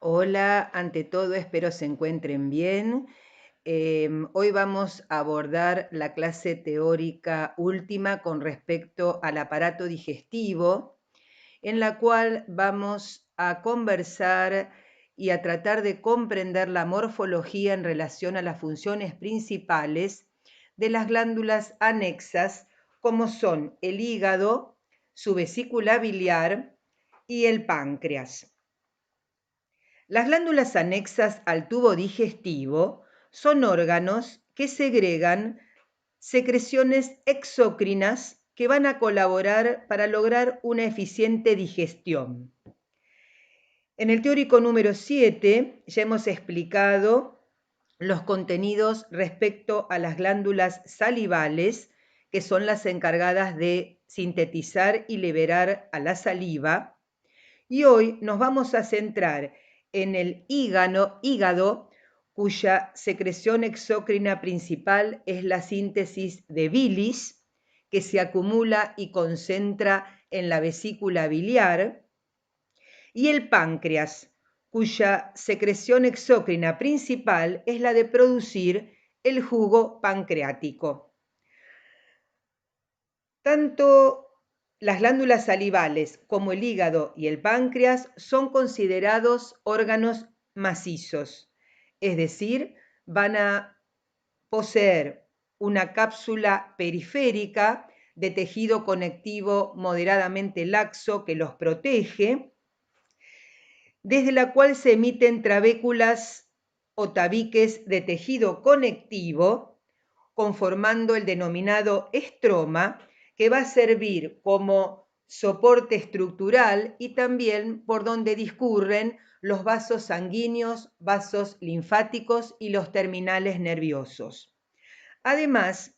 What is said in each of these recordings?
Hola, ante todo espero se encuentren bien. Hoy vamos a abordar la clase teórica última con respecto al aparato digestivo, en la cual vamos a conversar y a tratar de comprender la morfología en relación a las funciones principales de las glándulas anexas, como son el hígado, su vesícula biliar y el páncreas. Las glándulas anexas al tubo digestivo son órganos que segregan secreciones exócrinas que van a colaborar para lograr una eficiente digestión. En el teórico número 7 ya hemos explicado los contenidos respecto a las glándulas salivales, que son las encargadas de sintetizar y liberar a la saliva. Y hoy nos vamos a centrar en el hígado, cuya secreción exócrina principal es la síntesis de bilis, que se acumula y concentra en la vesícula biliar, y el páncreas, cuya secreción exócrina principal es la de producir el jugo pancreático. Tanto las glándulas salivales como el hígado y el páncreas son considerados órganos macizos, es decir, van a poseer una cápsula periférica de tejido conectivo moderadamente laxo que los protege, desde la cual se emiten trabéculas o tabiques de tejido conectivo, conformando el denominado estroma, que va a servir como soporte estructural y también por donde discurren los vasos sanguíneos, vasos linfáticos y los terminales nerviosos. Además,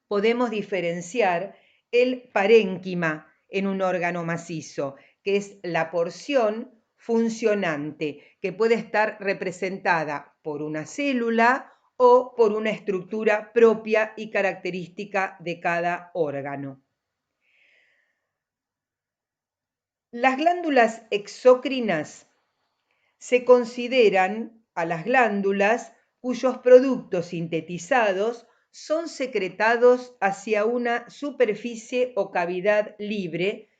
podemos diferenciar el parénquima en un órgano macizo, que es la porción funcionante, que puede estar representada por una célula o por una estructura propia y característica de cada órgano. Las glándulas exócrinas se consideran a las glándulas cuyos productos sintetizados son secretados hacia una superficie o cavidad libre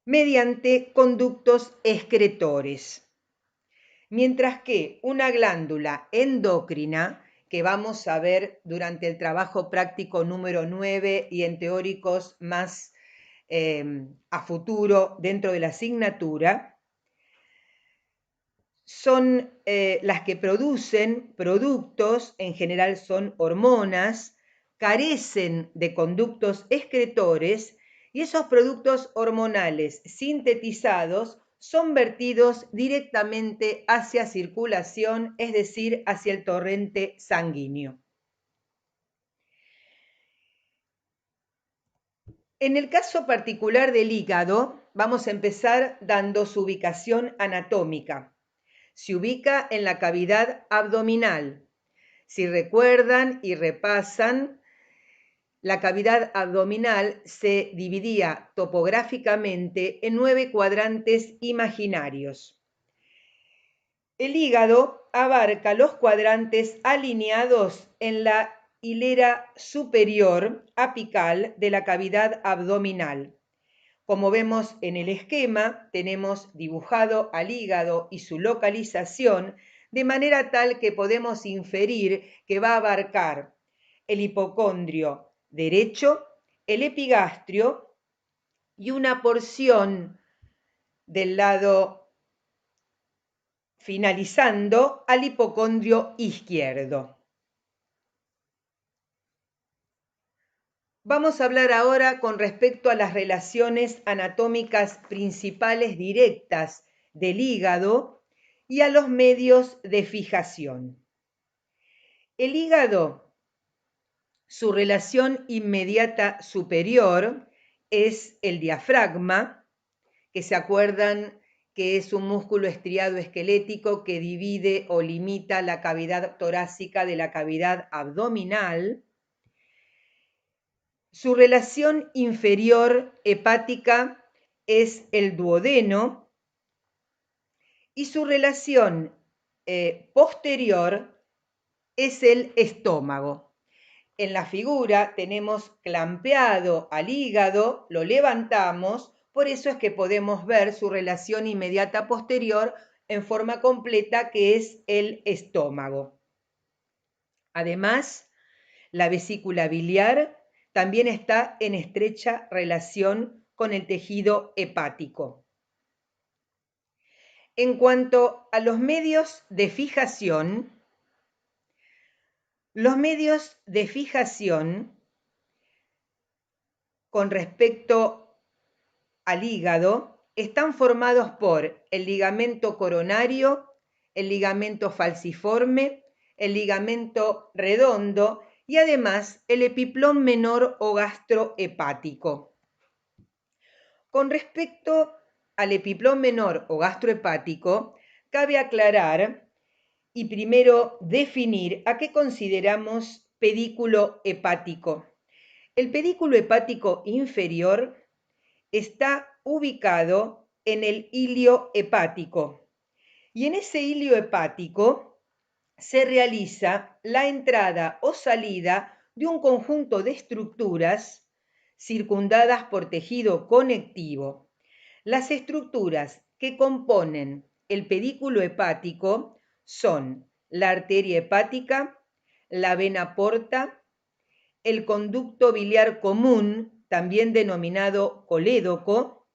mediante conductos excretores. Mientras que una glándula endocrina, que vamos a ver durante el trabajo práctico número 9 y en teóricos más a futuro dentro de la asignatura, son las que producen productos, en general son hormonas, carecen de conductos excretores y esos productos hormonales sintetizados son vertidos directamente hacia circulación, es decir, hacia el torrente sanguíneo. En el caso particular del hígado, vamos a empezar dando su ubicación anatómica. Se ubica en la cavidad abdominal. Si recuerdan y repasan, la cavidad abdominal se dividía topográficamente en 9 cuadrantes imaginarios. El hígado abarca los cuadrantes alineados en la hilera superior apical de la cavidad abdominal. Como vemos en el esquema, tenemos dibujado al hígado y su localización, de manera tal que podemos inferir que va a abarcar el hipocondrio derecho, el epigastrio y una porción del lado finalizando al hipocondrio izquierdo. Vamos a hablar ahora con respecto a las relaciones anatómicas principales directas del hígado y a los medios de fijación. El hígado, su relación inmediata superior es el diafragma, que se acuerdan que es un músculo estriado esquelético que divide o limita la cavidad torácica de la cavidad abdominal. Su relación inferior hepática es el duodeno y su relación posterior es el estómago. En la figura tenemos clampeado al hígado, lo levantamos, por eso es que podemos ver su relación inmediata posterior en forma completa, que es el estómago. Además, la vesícula biliar también está en estrecha relación con el tejido hepático. En cuanto a los medios de fijación, con respecto al hígado están formados por el ligamento coronario, el ligamento falciforme, el ligamento redondo y además el epiplón menor o gastrohepático. Con respecto al epiplón menor o gastrohepático, cabe aclarar y primero definir a qué consideramos pedículo hepático. El pedículo hepático inferior está ubicado en el ilio hepático y en ese ilio hepático se realiza la entrada o salida de un conjunto de estructuras circundadas por tejido conectivo. Las estructuras que componen el pedículo hepático son la arteria hepática, la vena porta, el conducto biliar común, también denominado colédoco,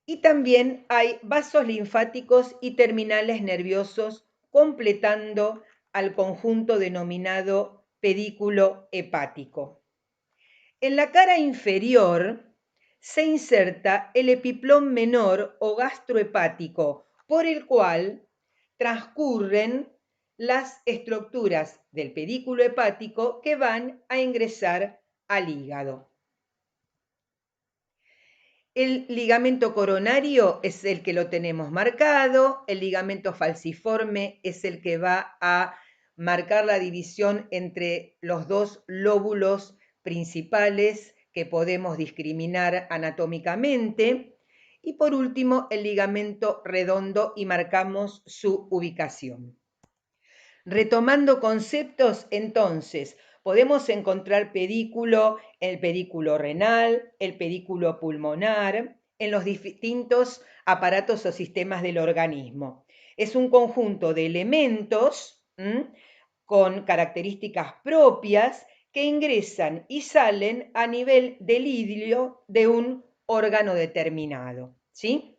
y también hay vasos linfáticos y terminales nerviosos completando al conjunto denominado pedículo hepático. En la cara inferior se inserta el epiplón menor o gastrohepático, por el cual transcurren las estructuras del pedículo hepático que van a ingresar al hígado. El ligamento coronario es el que lo tenemos marcado, el ligamento falciforme es el que va a marcar la división entre los dos lóbulos principales que podemos discriminar anatómicamente, y por último el ligamento redondo, y marcamos su ubicación. Retomando conceptos, entonces, podemos encontrar el pedículo renal, el pedículo pulmonar, en los distintos aparatos o sistemas del organismo. Es un conjunto de elementos con características propias que ingresan y salen a nivel del ilio de un órgano determinado, ¿sí?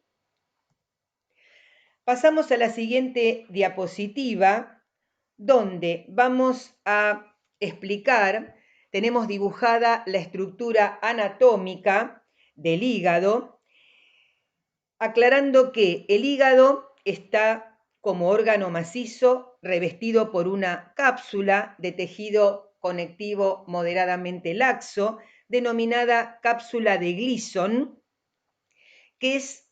Pasamos a la siguiente diapositiva, donde vamos a explicar, tenemos dibujada la estructura anatómica del hígado, aclarando que el hígado está como órgano macizo revestido por una cápsula de tejido conectivo moderadamente laxo, denominada cápsula de Gleason, que es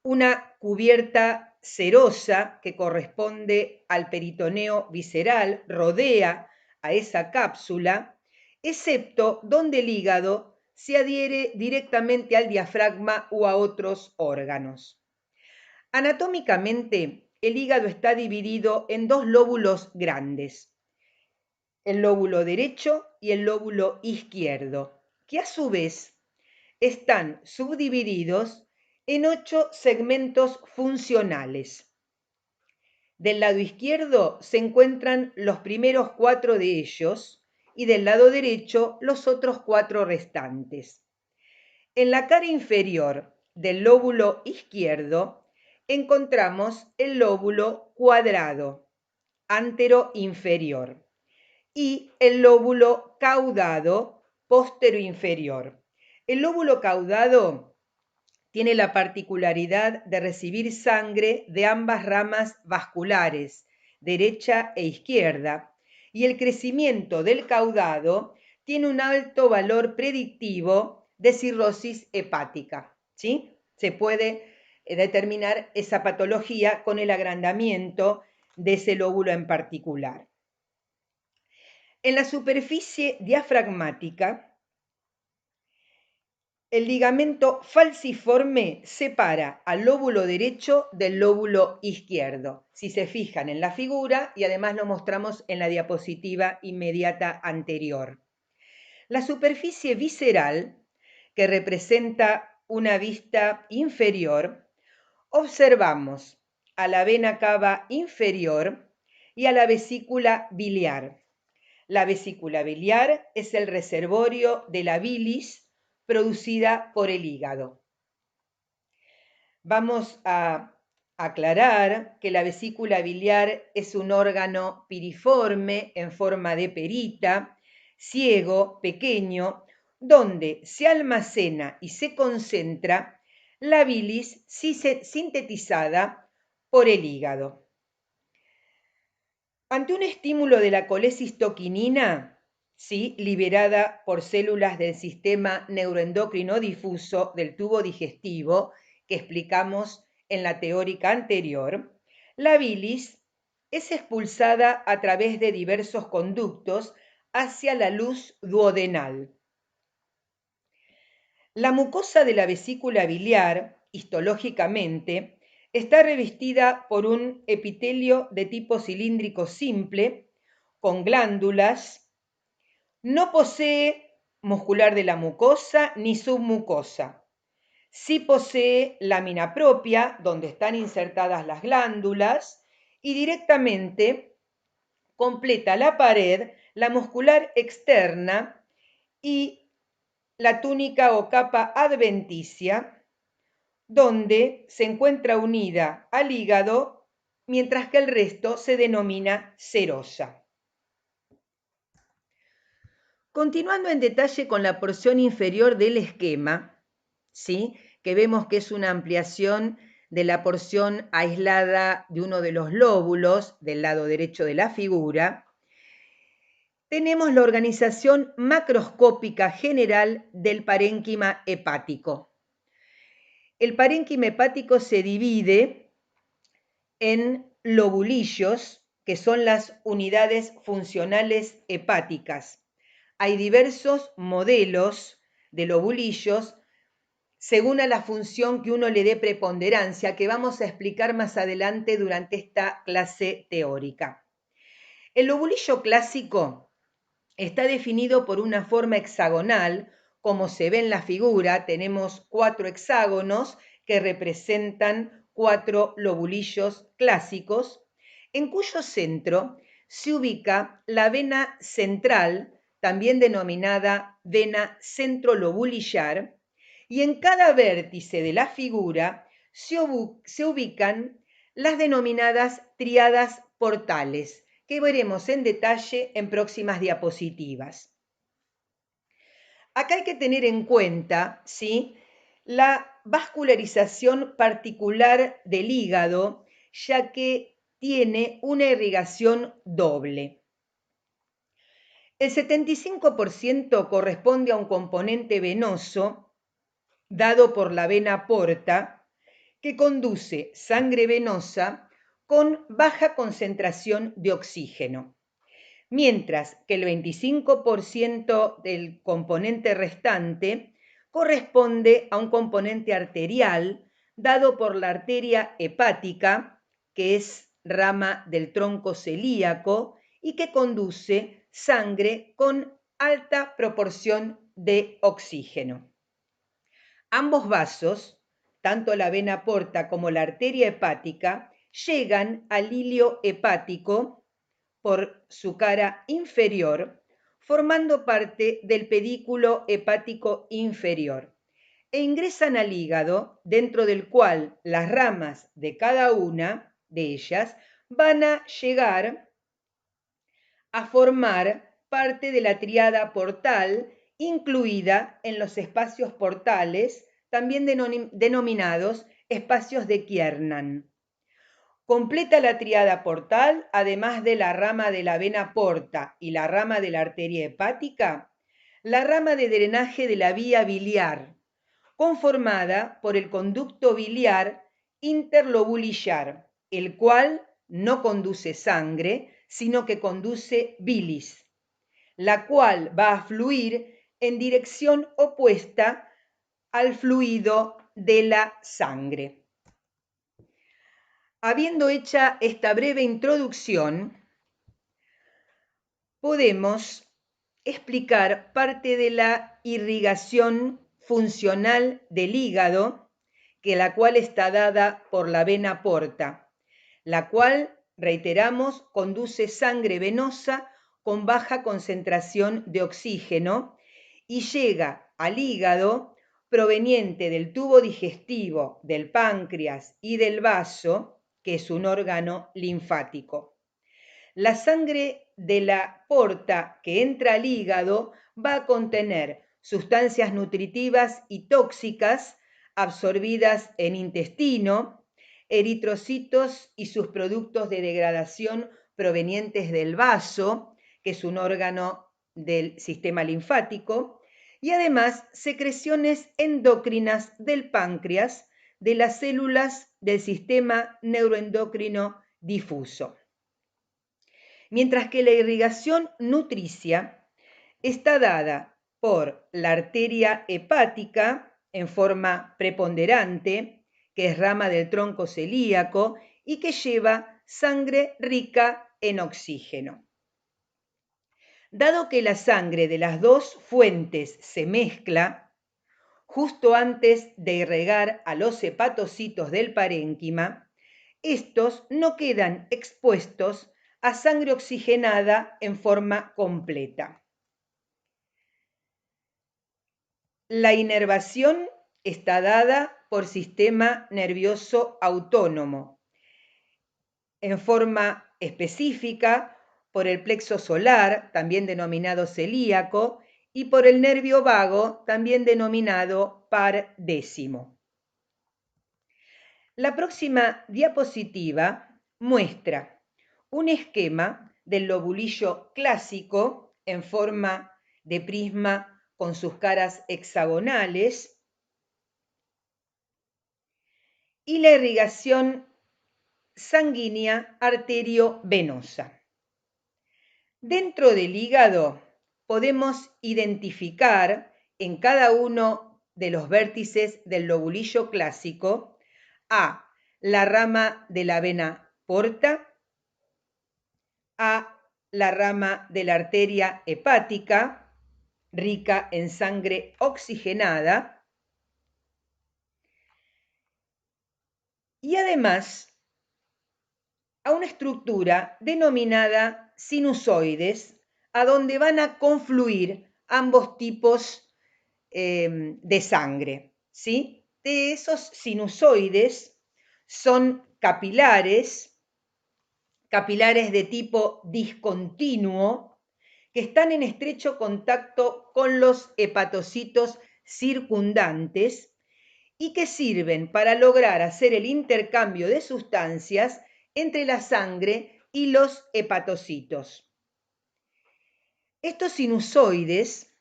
una cubierta serosa que corresponde al peritoneo visceral, rodea a esa cápsula, excepto donde el hígado se adhiere directamente al diafragma o a otros órganos. Anatómicamente, el hígado está dividido en dos lóbulos grandes, el lóbulo derecho y el lóbulo izquierdo, que a su vez están subdivididos en 8 segmentos funcionales. Del lado izquierdo se encuentran los primeros 4 de ellos y del lado derecho los otros 4 restantes. En la cara inferior del lóbulo izquierdo encontramos el lóbulo cuadrado, antero-inferior, y el lóbulo caudado, postero-inferior. El lóbulo caudado tiene la particularidad de recibir sangre de ambas ramas vasculares, derecha e izquierda, y el crecimiento del caudado tiene un alto valor predictivo de cirrosis hepática, ¿sí? Se puede determinar esa patología con el agrandamiento de ese lóbulo en particular. En la superficie diafragmática El ligamento falciforme separa al lóbulo derecho del lóbulo izquierdo. Si se fijan en la figura, y además lo mostramos en la diapositiva inmediata anterior. La superficie visceral, que representa una vista inferior, observamos a la vena cava inferior y a la vesícula biliar. La vesícula biliar es el reservorio de la bilis producida por el hígado. Vamos a aclarar que la vesícula biliar es un órgano piriforme en forma de perita, ciego, pequeño, donde se almacena y se concentra la bilis sintetizada por el hígado. Ante un estímulo de la colecistoquinina, ¿sí?, liberada por células del sistema neuroendocrino difuso del tubo digestivo, que explicamos en la teórica anterior, la bilis es expulsada a través de diversos conductos hacia la luz duodenal. La mucosa de la vesícula biliar, histológicamente, está revestida por un epitelio de tipo cilíndrico simple, con glándulas, no posee muscular de la mucosa ni submucosa. Sí posee lámina propia, donde están insertadas las glándulas, y directamente completa la pared, la muscular externa y la túnica o capa adventicia, donde se encuentra unida al hígado, mientras que el resto se denomina serosa. Continuando en detalle con la porción inferior del esquema, ¿sí?, que vemos que es una ampliación de la porción aislada de uno de los lóbulos del lado derecho de la figura, tenemos la organización macroscópica general del parénquima hepático. El parénquima hepático se divide en lobulillos, que son las unidades funcionales hepáticas. Hay diversos modelos de lobulillos según a la función que uno le dé preponderancia, que vamos a explicar más adelante durante esta clase teórica. El lobulillo clásico está definido por una forma hexagonal, como se ve en la figura. Tenemos 4 hexágonos que representan 4 lobulillos clásicos, en cuyo centro se ubica la vena central, también denominada vena centrolobulillar, y en cada vértice de la figura se ubican las denominadas tríadas portales, que veremos en detalle en próximas diapositivas. Acá hay que tener en cuenta, ¿sí?, la vascularización particular del hígado, ya que tiene una irrigación doble. El 75% corresponde a un componente venoso dado por la vena porta, que conduce sangre venosa con baja concentración de oxígeno, mientras que el 25% del componente restante corresponde a un componente arterial dado por la arteria hepática, que es rama del tronco celíaco y que conduce sangre con alta proporción de oxígeno. Ambos vasos, tanto la vena porta como la arteria hepática, llegan al hilio hepático por su cara inferior, formando parte del pedículo hepático inferior, e ingresan al hígado, dentro del cual las ramas de cada una de ellas van a llegar a formar parte de la tríada portal, incluida en los espacios portales, también denominados espacios de Kiernan. Completa la tríada portal, además de la rama de la vena porta y la rama de la arteria hepática, la rama de drenaje de la vía biliar, conformada por el conducto biliar interlobulillar, el cual no conduce sangre, sino que conduce bilis, la cual va a fluir en dirección opuesta al fluido de la sangre. Habiendo hecha esta breve introducción, podemos explicar parte de la irrigación funcional del hígado, que la cual está dada por la vena porta, la cual, reiteramos, conduce sangre venosa con baja concentración de oxígeno y llega al hígado proveniente del tubo digestivo, del páncreas y del vaso, que es un órgano linfático. La sangre de la porta que entra al hígado va a contener sustancias nutritivas y tóxicas absorbidas en intestino, eritrocitos y sus productos de degradación provenientes del vaso, que es un órgano del sistema linfático, y además secreciones endócrinas del páncreas, de las células del sistema neuroendocrino difuso. Mientras que la irrigación nutricia está dada por la arteria hepática en forma preponderante, que es rama del tronco celíaco y que lleva sangre rica en oxígeno. Dado que la sangre de las dos fuentes se mezcla, justo antes de irrigar a los hepatocitos del parénquima, estos no quedan expuestos a sangre oxigenada en forma completa. La inervación está dada por sistema nervioso autónomo, en forma específica por el plexo solar, también denominado celíaco, y por el nervio vago, también denominado par décimo. La próxima diapositiva muestra un esquema del lobulillo clásico en forma de prisma con sus caras hexagonales y la irrigación sanguínea arteriovenosa. Dentro del hígado podemos identificar en cada uno de los vértices del lobulillo clásico a la rama de la vena porta, a la rama de la arteria hepática, rica en sangre oxigenada, y además a una estructura denominada sinusoides, a donde van a confluir ambos tipos de sangre, ¿sí? De esos sinusoides son capilares de tipo discontinuo, que están en estrecho contacto con los hepatocitos circundantes y que sirven para lograr hacer el intercambio de sustancias entre la sangre y los hepatocitos. Estos sinusoides,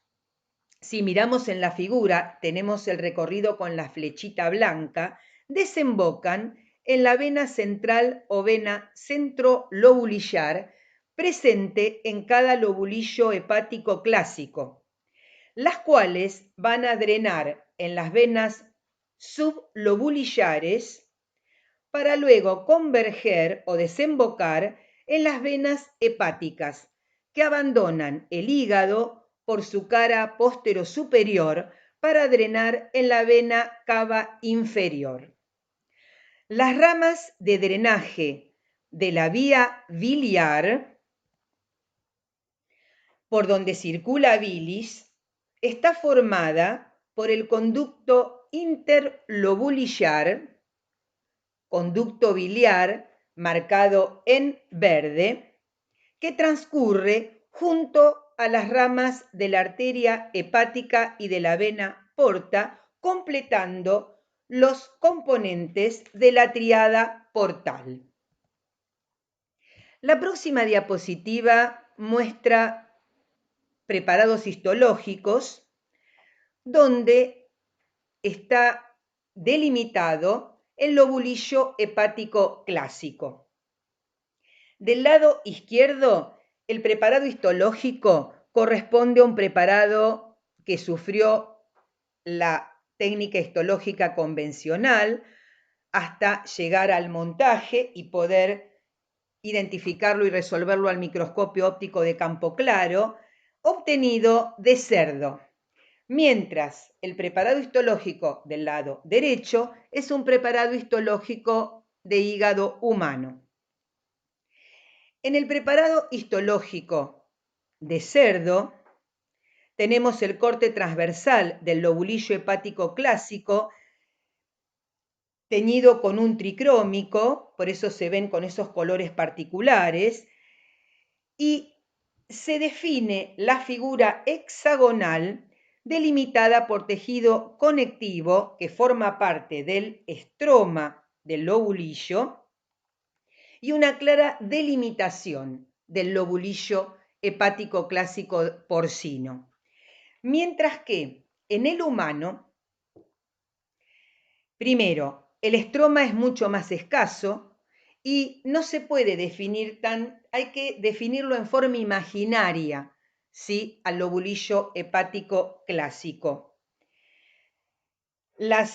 si miramos en la figura, tenemos el recorrido con la flechita blanca, desembocan en la vena central o vena centrolobulillar, presente en cada lobulillo hepático clásico, las cuales van a drenar en las venas sublobulillares para luego converger o desembocar en las venas hepáticas, que abandonan el hígado por su cara posterosuperior para drenar en la vena cava inferior. Las ramas de drenaje de la vía biliar, por donde circula bilis, está formada por el conducto interlobulillar, conducto biliar marcado en verde, que transcurre junto a las ramas de la arteria hepática y de la vena porta, completando los componentes de la tríada portal. La próxima diapositiva muestra preparados histológicos, donde está delimitado el lobulillo hepático clásico. Del lado izquierdo, el preparado histológico corresponde a un preparado que sufrió la técnica histológica convencional hasta llegar al montaje y poder identificarlo y resolverlo al microscopio óptico de campo claro, obtenido de cerdo. Mientras el preparado histológico del lado derecho es un preparado histológico de hígado humano. En el preparado histológico de cerdo tenemos el corte transversal del lobulillo hepático clásico teñido con un tricrómico, por eso se ven con esos colores particulares, y se define la figura hexagonal delimitada por tejido conectivo que forma parte del estroma del lobulillo y una clara delimitación del lobulillo hepático clásico porcino. Mientras que en el humano, primero, el estroma es mucho más escaso y no se puede definir hay que definirlo en forma imaginaria, ¿sí? Al lobulillo hepático clásico. La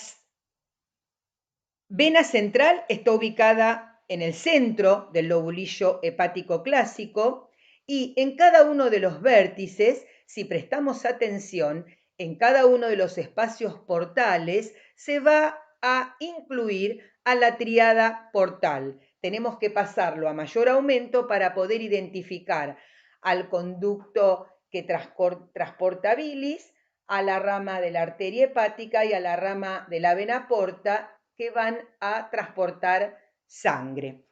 vena central está ubicada en el centro del lobulillo hepático clásico y en cada uno de los vértices, si prestamos atención, en cada uno de los espacios portales se va a incluir a la tríada portal. Tenemos que pasarlo a mayor aumento para poder identificar al conducto que transporta bilis, a la rama de la arteria hepática y a la rama de la vena porta que van a transportar sangre.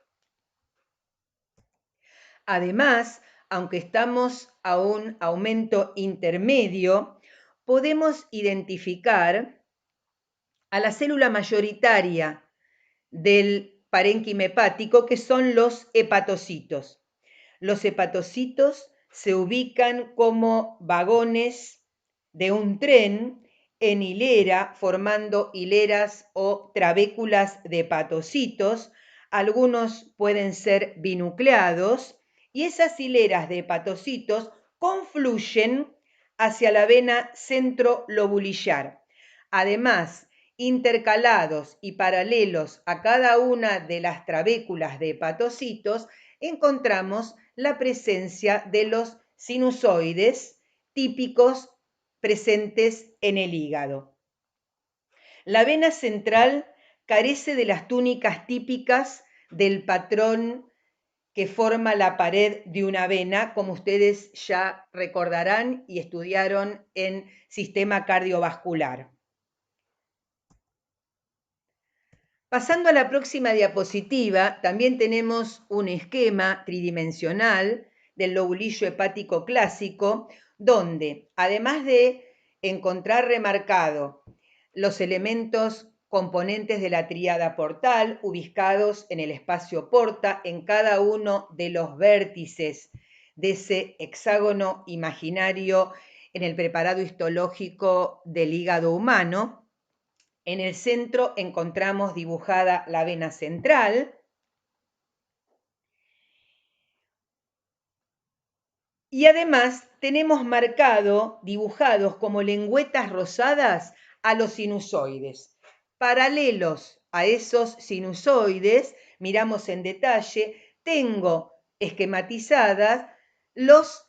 Además, aunque estamos a un aumento intermedio, podemos identificar a la célula mayoritaria del parénquima hepático, que son los hepatocitos. Los hepatocitos se ubican como vagones de un tren en hilera, formando hileras o trabéculas de hepatocitos. Algunos pueden ser binucleados y esas hileras de hepatocitos confluyen hacia la vena centrolobulillar. Además, intercalados y paralelos a cada una de las trabéculas de hepatocitos, encontramos la presencia de los sinusoides típicos presentes en el hígado. La vena central carece de las túnicas típicas del patrón que forma la pared de una vena, como ustedes ya recordarán y estudiaron en sistema cardiovascular. Pasando a la próxima diapositiva, también tenemos un esquema tridimensional del lobulillo hepático clásico, donde, además de encontrar remarcado los elementos componentes de la tríada portal ubicados en el espacio porta en cada uno de los vértices de ese hexágono imaginario en el preparado histológico del hígado humano, en el centro encontramos dibujada la vena central y además tenemos dibujados como lengüetas rosadas a los sinusoides. Paralelos a esos sinusoides, miramos en detalle, tengo esquematizadas los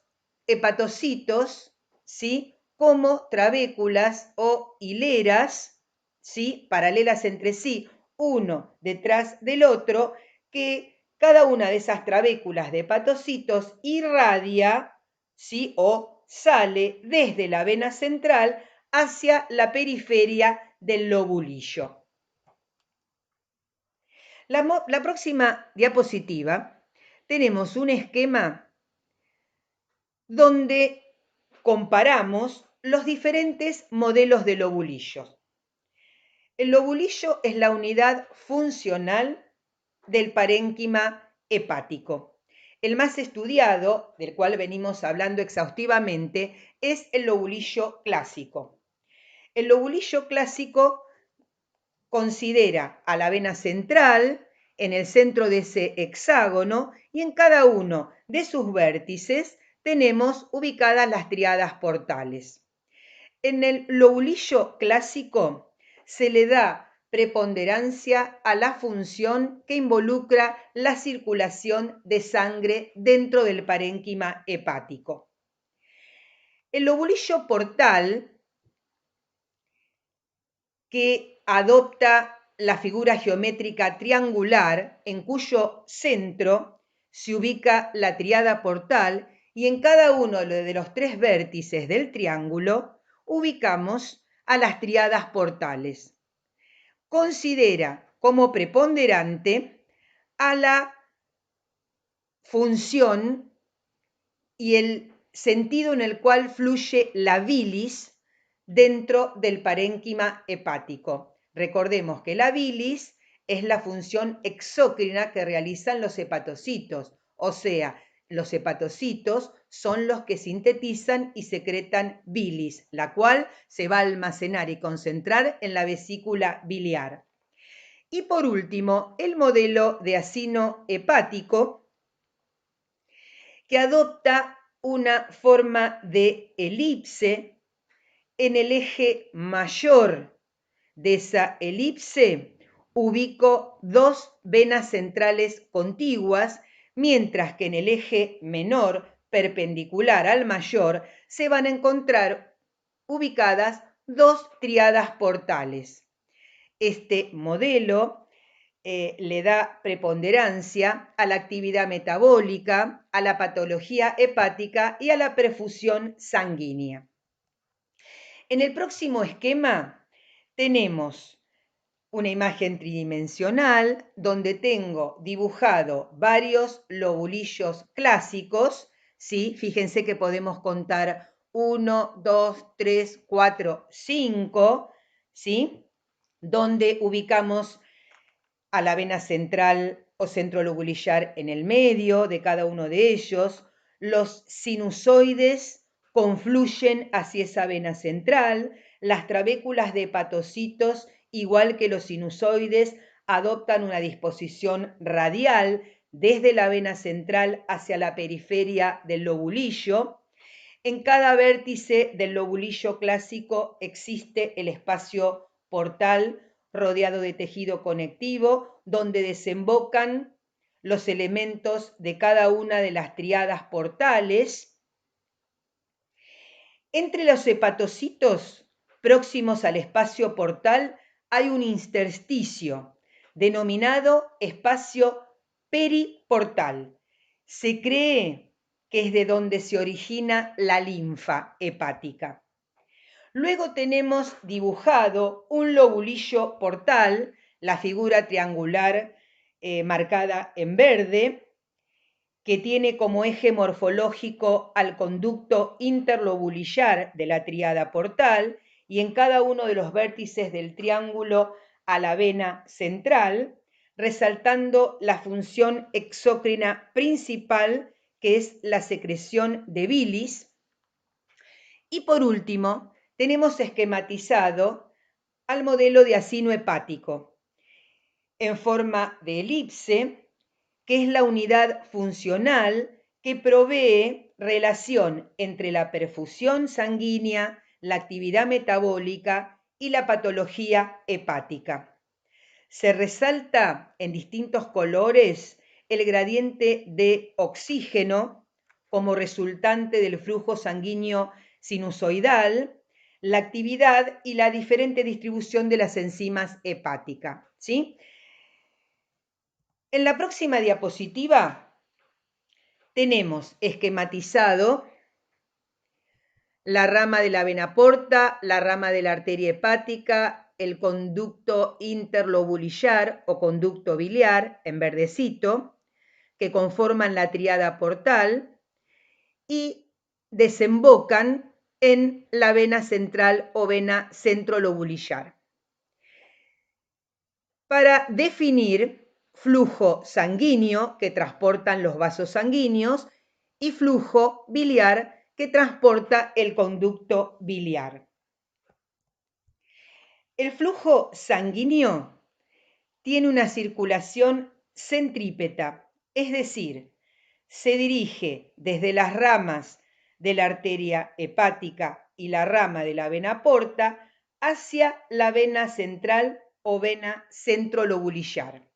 hepatocitos, ¿sí? Como trabéculas o hileras, ¿sí? Paralelas entre sí, uno detrás del otro, que cada una de esas trabéculas de hepatocitos irradia, ¿sí? O sale desde la vena central hacia la periferia del lobulillo. La próxima diapositiva tenemos un esquema donde comparamos los diferentes modelos de lobulillos. El lobulillo es la unidad funcional del parénquima hepático. El más estudiado, del cual venimos hablando exhaustivamente, es el lobulillo clásico. El lobulillo clásico considera a la vena central en el centro de ese hexágono y en cada uno de sus vértices tenemos ubicadas las tríadas portales. En el lobulillo clásico se le da preponderancia a la función que involucra la circulación de sangre dentro del parénquima hepático. El lobulillo portal, que adopta la figura geométrica triangular, en cuyo centro se ubica la tríada portal, y en cada uno de los tres vértices del triángulo ubicamos a las tríadas portales. Considera como preponderante a la función y el sentido en el cual fluye la bilis dentro del parénquima hepático. Recordemos que la bilis es la función exócrina que realizan los hepatocitos, o sea, los hepatocitos son los que sintetizan y secretan bilis, la cual se va a almacenar y concentrar en la vesícula biliar. Y por último, el modelo de acino hepático, que adopta una forma de elipse. En el eje mayor de esa elipse ubico dos venas centrales contiguas, mientras que en el eje menor, perpendicular al mayor, se van a encontrar ubicadas dos tríadas portales. Este modelo le da preponderancia a la actividad metabólica, a la patología hepática y a la perfusión sanguínea. En el próximo esquema tenemos una imagen tridimensional donde tengo dibujado varios lobulillos clásicos, ¿sí? Fíjense que podemos contar 1, 2, 3, 4, 5, ¿sí? Donde ubicamos a la vena central o centro lobulillar en el medio de cada uno de ellos. Los sinusoides confluyen hacia esa vena central. Las trabéculas de hepatocitos, igual que los sinusoides, adoptan una disposición radial desde la vena central hacia la periferia del lobulillo. En cada vértice del lobulillo clásico existe el espacio portal rodeado de tejido conectivo, donde desembocan los elementos de cada una de las tríadas portales. Entre los hepatocitos próximos al espacio portal hay un intersticio denominado espacio periportal. Se cree que es de donde se origina la linfa hepática. Luego tenemos dibujado un lobulillo portal, la figura triangular marcada en verde, que tiene como eje morfológico al conducto interlobulillar de la tríada portal y en cada uno de los vértices del triángulo a la vena central, resaltando la función exócrina principal, que es la secreción de bilis. Y por último, tenemos esquematizado al modelo de acino hepático en forma de elipse, que es la unidad funcional que provee relación entre la perfusión sanguínea, la actividad metabólica y la patología hepática. Se resalta en distintos colores el gradiente de oxígeno como resultante del flujo sanguíneo sinusoidal, la actividad y la diferente distribución de las enzimas hepáticas, ¿sí? En la próxima diapositiva tenemos esquematizado la rama de la vena porta, la rama de la arteria hepática, el conducto interlobulillar o conducto biliar en verdecito, que conforman la tríada portal y desembocan en la vena central o vena centrolobulillar. Para definir flujo sanguíneo que transportan los vasos sanguíneos y flujo biliar que transporta el conducto biliar. El flujo sanguíneo tiene una circulación centrípeta, es decir, se dirige desde las ramas de la arteria hepática y la rama de la vena porta hacia la vena central o vena centrolobulillar.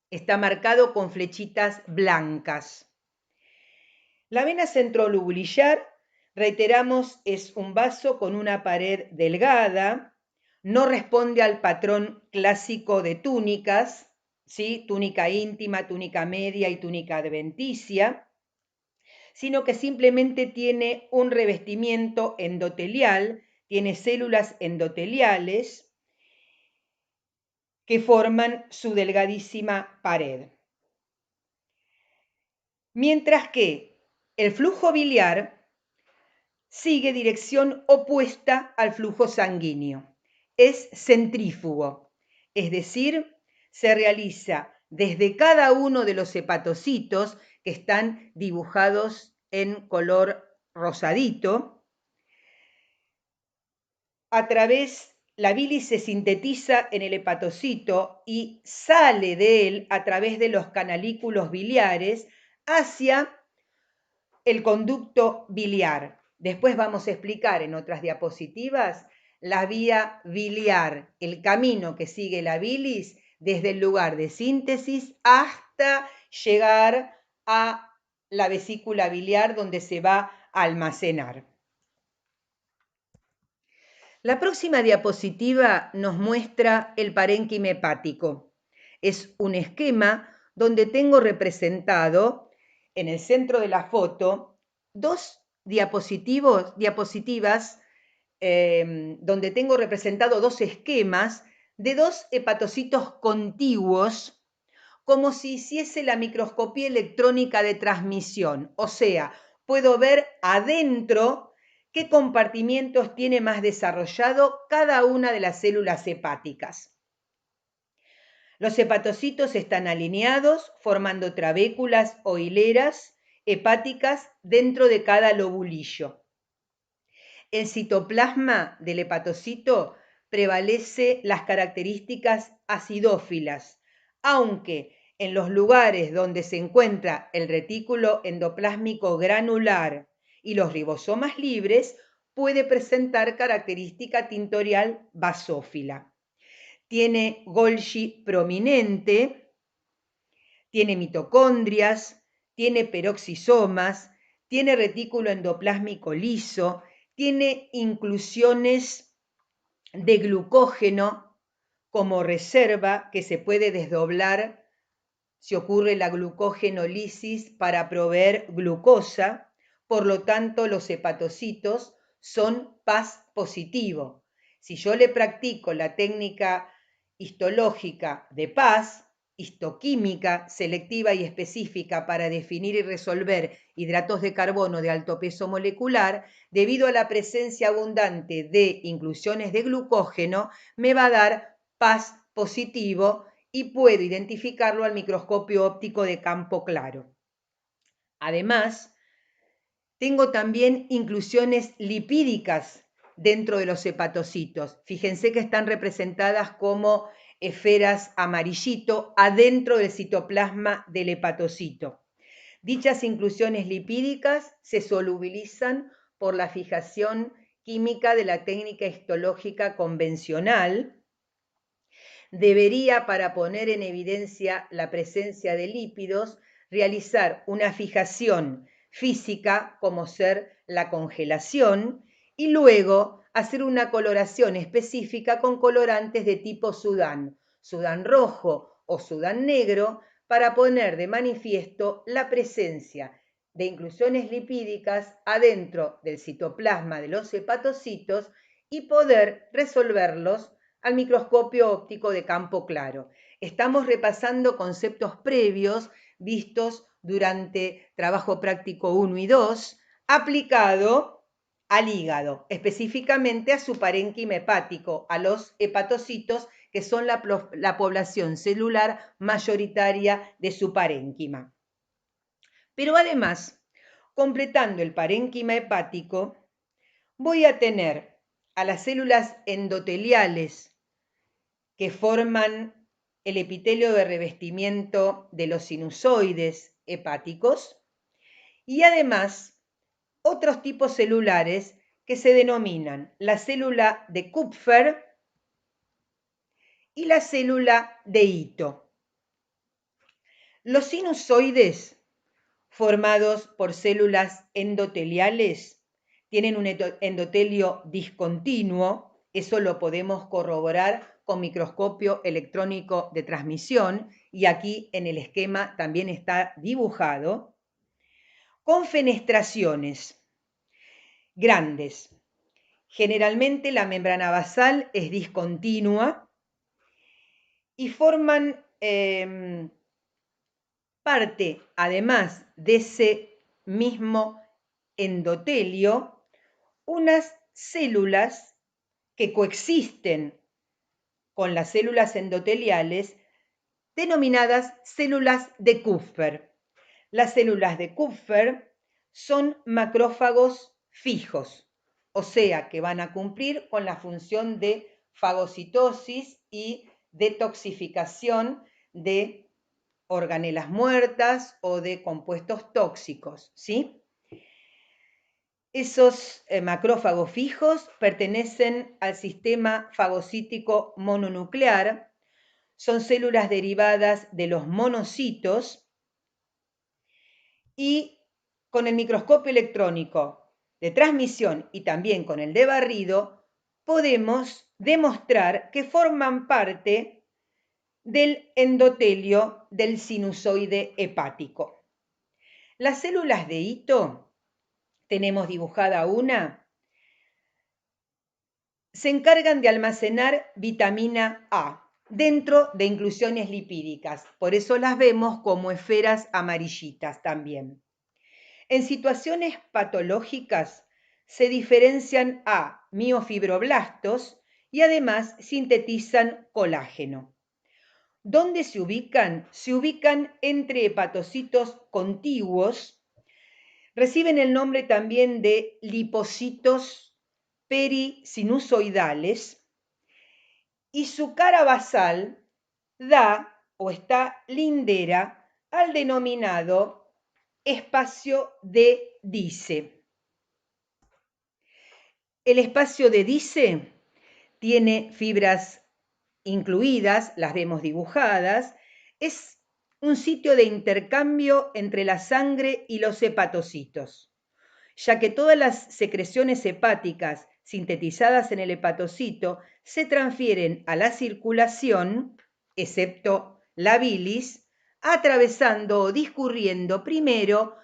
Está marcado con flechitas blancas. La vena centrolobulillar, reiteramos, es un vaso con una pared delgada, no responde al patrón clásico de túnicas, ¿sí? Túnica íntima, túnica media y túnica adventicia, sino que simplemente tiene un revestimiento endotelial, tiene células endoteliales que forman su delgadísima pared. Mientras que el flujo biliar sigue dirección opuesta al flujo sanguíneo. Es centrífugo, es decir, se realiza desde cada uno de los hepatocitos que están dibujados en color rosadito. A través, la bilis se sintetiza en el hepatocito y sale de él a través de los canalículos biliares hacia el conducto biliar. Después vamos a explicar en otras diapositivas la vía biliar, el camino que sigue la bilis desde el lugar de síntesis hasta llegar a la vesícula biliar donde se va a almacenar. La próxima diapositiva nos muestra el parénquima hepático. Es un esquema donde tengo representado en el centro de la foto dos diapositivas donde tengo representado dos esquemas de dos hepatocitos contiguos, como si hiciese la microscopía electrónica de transmisión. O sea, puedo ver adentro qué compartimientos tiene más desarrollado cada una de las células hepáticas. Los hepatocitos están alineados, formando trabéculas o hileras hepáticas dentro de cada lobulillo. El citoplasma del hepatocito prevalece las características acidófilas, aunque en los lugares donde se encuentra el retículo endoplásmico granular y los ribosomas libres, puede presentar característica tintorial basófila. Tiene Golgi prominente, tiene mitocondrias, tiene peroxisomas, tiene retículo endoplásmico liso, tiene inclusiones de glucógeno como reserva que se puede desdoblar si ocurre la glucogenolisis para proveer glucosa. Por lo tanto, los hepatocitos son Paz positivo. Si yo le practico la técnica histológica de Paz, histoquímica selectiva y específica para definir y resolver hidratos de carbono de alto peso molecular, debido a la presencia abundante de inclusiones de glucógeno, me va a dar Paz positivo y puedo identificarlo al microscopio óptico de campo claro. Además, tengo también inclusiones lipídicas dentro de los hepatocitos. Fíjense que están representadas como esferas amarillito adentro del citoplasma del hepatocito. Dichas inclusiones lipídicas se solubilizan por la fijación química de la técnica histológica convencional. Debería, para poner en evidencia la presencia de lípidos, realizar una fijación física, como ser la congelación, y luego hacer una coloración específica con colorantes de tipo Sudán, Sudán rojo o Sudán negro, para poner de manifiesto la presencia de inclusiones lipídicas adentro del citoplasma de los hepatocitos y poder resolverlos al microscopio óptico de campo claro. Estamos repasando conceptos previos vistos durante trabajo práctico 1 y 2, aplicado al hígado, específicamente a su parénquima hepático, a los hepatocitos, que son la población celular mayoritaria de su parénquima. Pero además, completando el parénquima hepático, voy a tener a las células endoteliales que forman el epitelio de revestimiento de los sinusoides hepáticos y además otros tipos celulares que se denominan la célula de Kupfer y la célula de Ito. Los sinusoides, formados por células endoteliales, tienen un endotelio discontinuo, eso lo podemos corroborar con microscopio electrónico de transmisión, y aquí en el esquema también está dibujado, con fenestraciones grandes. Generalmente la membrana basal es discontinua y forman parte, además de ese mismo endotelio, unas células que coexisten con las células endoteliales, denominadas células de Kupfer. Las células de Kupfer son macrófagos fijos, o sea que van a cumplir con la función de fagocitosis y detoxificación de organelas muertas o de compuestos tóxicos, ¿sí? Esos macrófagos fijos pertenecen al sistema fagocítico mononuclear, son células derivadas de los monocitos y con el microscopio electrónico de transmisión y también con el de barrido podemos demostrar que forman parte del endotelio del sinusoide hepático. Las células de Ito, tenemos dibujada una, se encargan de almacenar vitamina A dentro de inclusiones lipídicas, por eso las vemos como esferas amarillitas también. En situaciones patológicas se diferencian a miofibroblastos y además sintetizan colágeno. ¿Dónde se ubican? Se ubican entre hepatocitos contiguos, reciben el nombre también de lipocitos perisinusoidales y su cara basal da o está lindera al denominado espacio de Dice. El espacio de Dice tiene fibras incluidas, las vemos dibujadas, es un sitio de intercambio entre la sangre y los hepatocitos, ya que todas las secreciones hepáticas sintetizadas en el hepatocito se transfieren a la circulación, excepto la bilis, atravesando o discurriendo primero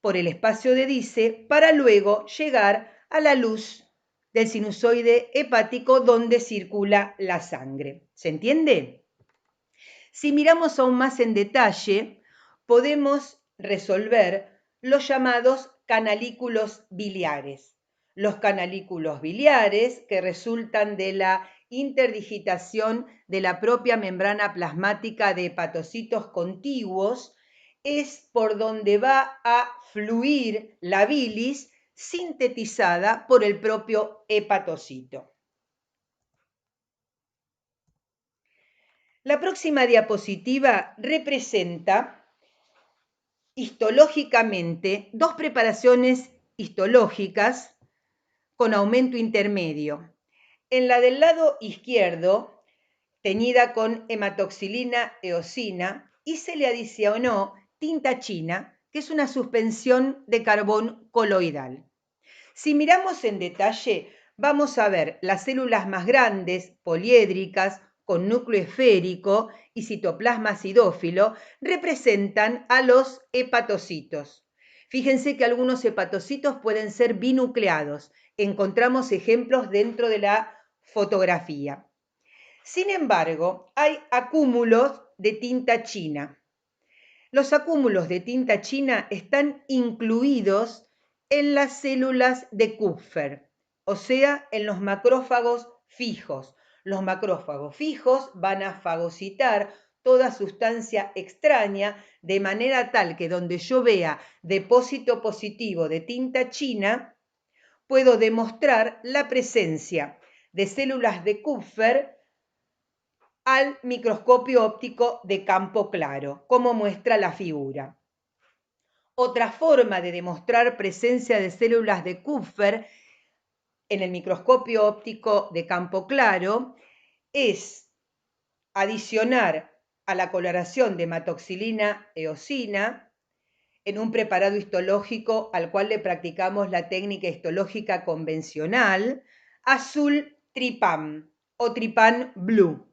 por el espacio de Dice para luego llegar a la luz del sinusoide hepático donde circula la sangre. ¿Se entiende? Si miramos aún más en detalle, podemos resolver los llamados canalículos biliares. Los canalículos biliares que resultan de la interdigitación de la propia membrana plasmática de hepatocitos contiguos es por donde va a fluir la bilis sintetizada por el propio hepatocito. La próxima diapositiva representa histológicamente dos preparaciones histológicas con aumento intermedio. En la del lado izquierdo, teñida con hematoxilina eosina, y se le adicionó tinta china, que es una suspensión de carbón coloidal. Si miramos en detalle, vamos a ver las células más grandes, poliédricas, con núcleo esférico y citoplasma acidófilo, representan a los hepatocitos. Fíjense que algunos hepatocitos pueden ser binucleados. Encontramos ejemplos dentro de la fotografía. Sin embargo, hay acúmulos de tinta china. Los acúmulos de tinta china están incluidos en las células de Kupfer, o sea, en los macrófagos fijos. Los macrófagos fijos van a fagocitar toda sustancia extraña de manera tal que donde yo vea depósito positivo de tinta china, puedo demostrar la presencia de células de Kupfer al microscopio óptico de campo claro, como muestra la figura. Otra forma de demostrar presencia de células de Kupfer en el microscopio óptico de campo claro es adicionar a la coloración de hematoxilina eosina en un preparado histológico al cual le practicamos la técnica histológica convencional, azul tripán o tripán blue.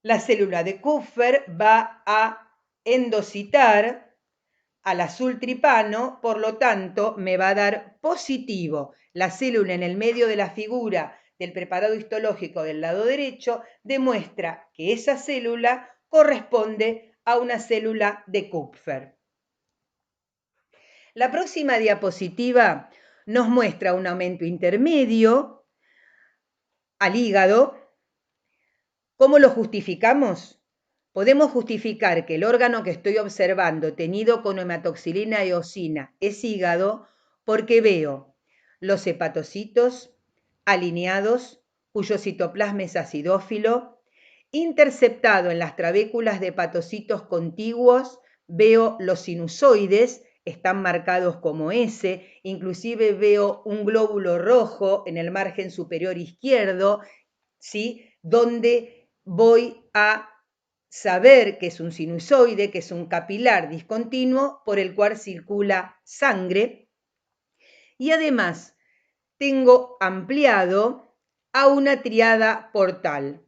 La célula de Kupffer va a endocitar al azul tripano, por lo tanto me va a dar positivo. La célula en el medio de la figura del preparado histológico del lado derecho demuestra que esa célula corresponde a una célula de Kupffer. La próxima diapositiva nos muestra un aumento intermedio al hígado. ¿Cómo lo justificamos? Podemos justificar que el órgano que estoy observando tenido con hematoxilina eosina es hígado porque veo los hepatocitos alineados, cuyo citoplasma es acidófilo, interceptado en las trabéculas de hepatocitos contiguos, veo los sinusoides, están marcados como S, inclusive veo un glóbulo rojo en el margen superior izquierdo, ¿sí? Donde voy a saber que es un sinusoide, que es un capilar discontinuo por el cual circula sangre. Y además tengo ampliado a una triada portal,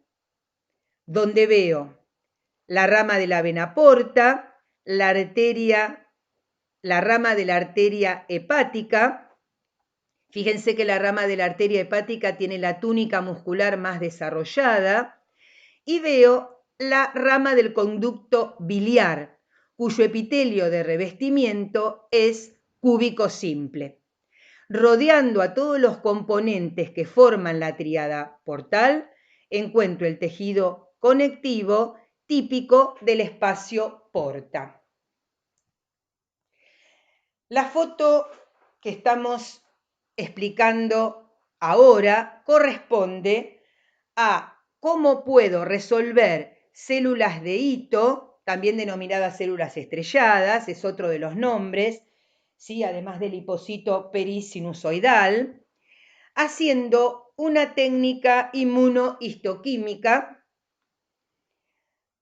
donde veo la rama de la vena porta, la rama de la arteria hepática. Fíjense que la rama de la arteria hepática tiene la túnica muscular más desarrollada y veo la rama del conducto biliar, cuyo epitelio de revestimiento es cúbico simple. Rodeando a todos los componentes que forman la tríada portal, encuentro el tejido conectivo típico del espacio porta. La foto que estamos explicando ahora corresponde a cómo puedo resolver células de hito, también denominadas células estrelladas, es otro de los nombres, ¿sí? Además del lipocito perisinusoidal, haciendo una técnica inmunohistoquímica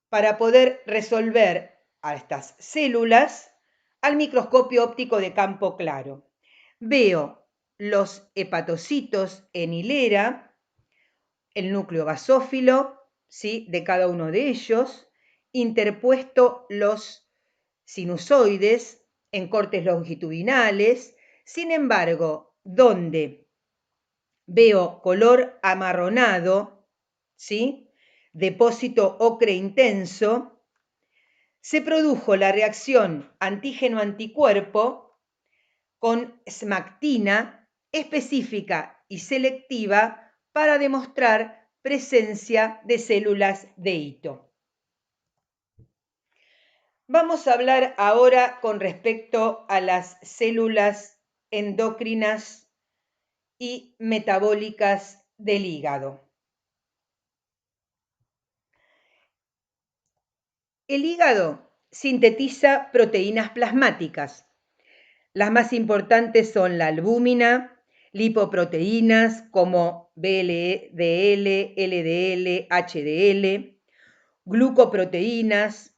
para poder resolver a estas células al microscopio óptico de campo claro. Veo los hepatocitos en hilera, el núcleo basófilo, ¿sí? De cada uno de ellos, interpuesto los sinusoides en cortes longitudinales. Sin embargo, donde veo color amarronado, ¿sí? Depósito ocre intenso, se produjo la reacción antígeno-anticuerpo con smactina específica y selectiva para demostrar presencia de células de hito. Vamos a hablar ahora con respecto a las células endocrinas y metabólicas del hígado. El hígado sintetiza proteínas plasmáticas. Las más importantes son la albúmina, lipoproteínas como VLDL, LDL, HDL, glucoproteínas,